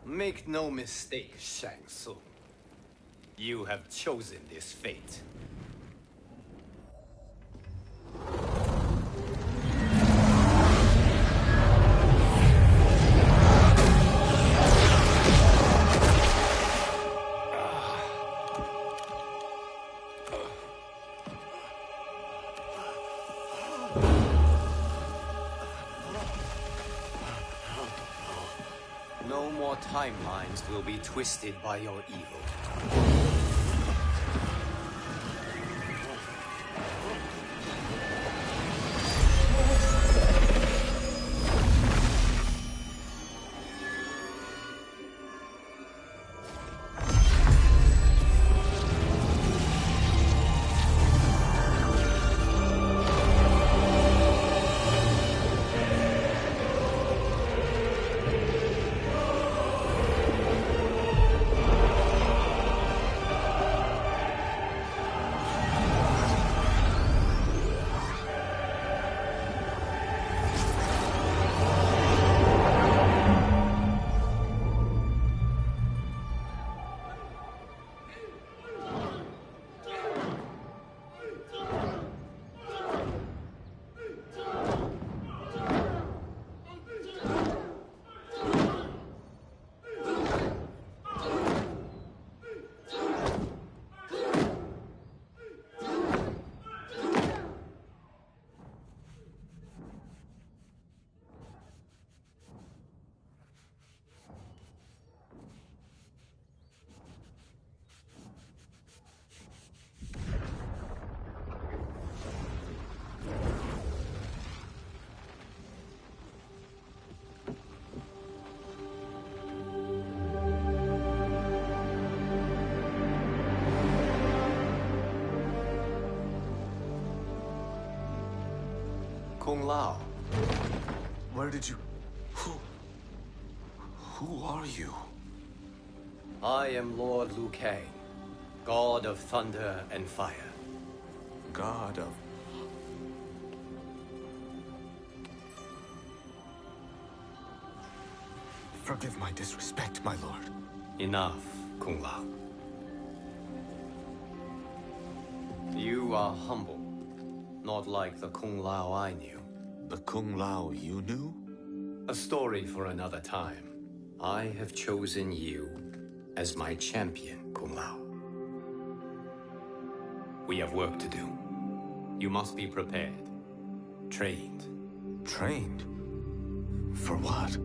Make no mistake, Shang Tsung. You have chosen this fate. No more timelines will be twisted by your evil. Kung Lao. Where did you... Who are you? I am Lord Liu Kang, God of Thunder and Fire. God of... Forgive my disrespect, my lord. Enough, Kung Lao. You are humble, not like the Kung Lao I knew. The Kung Lao you knew? A story for another time. I have chosen you as my champion, Kung Lao. We have work to do. You must be prepared. Trained. Trained? For what?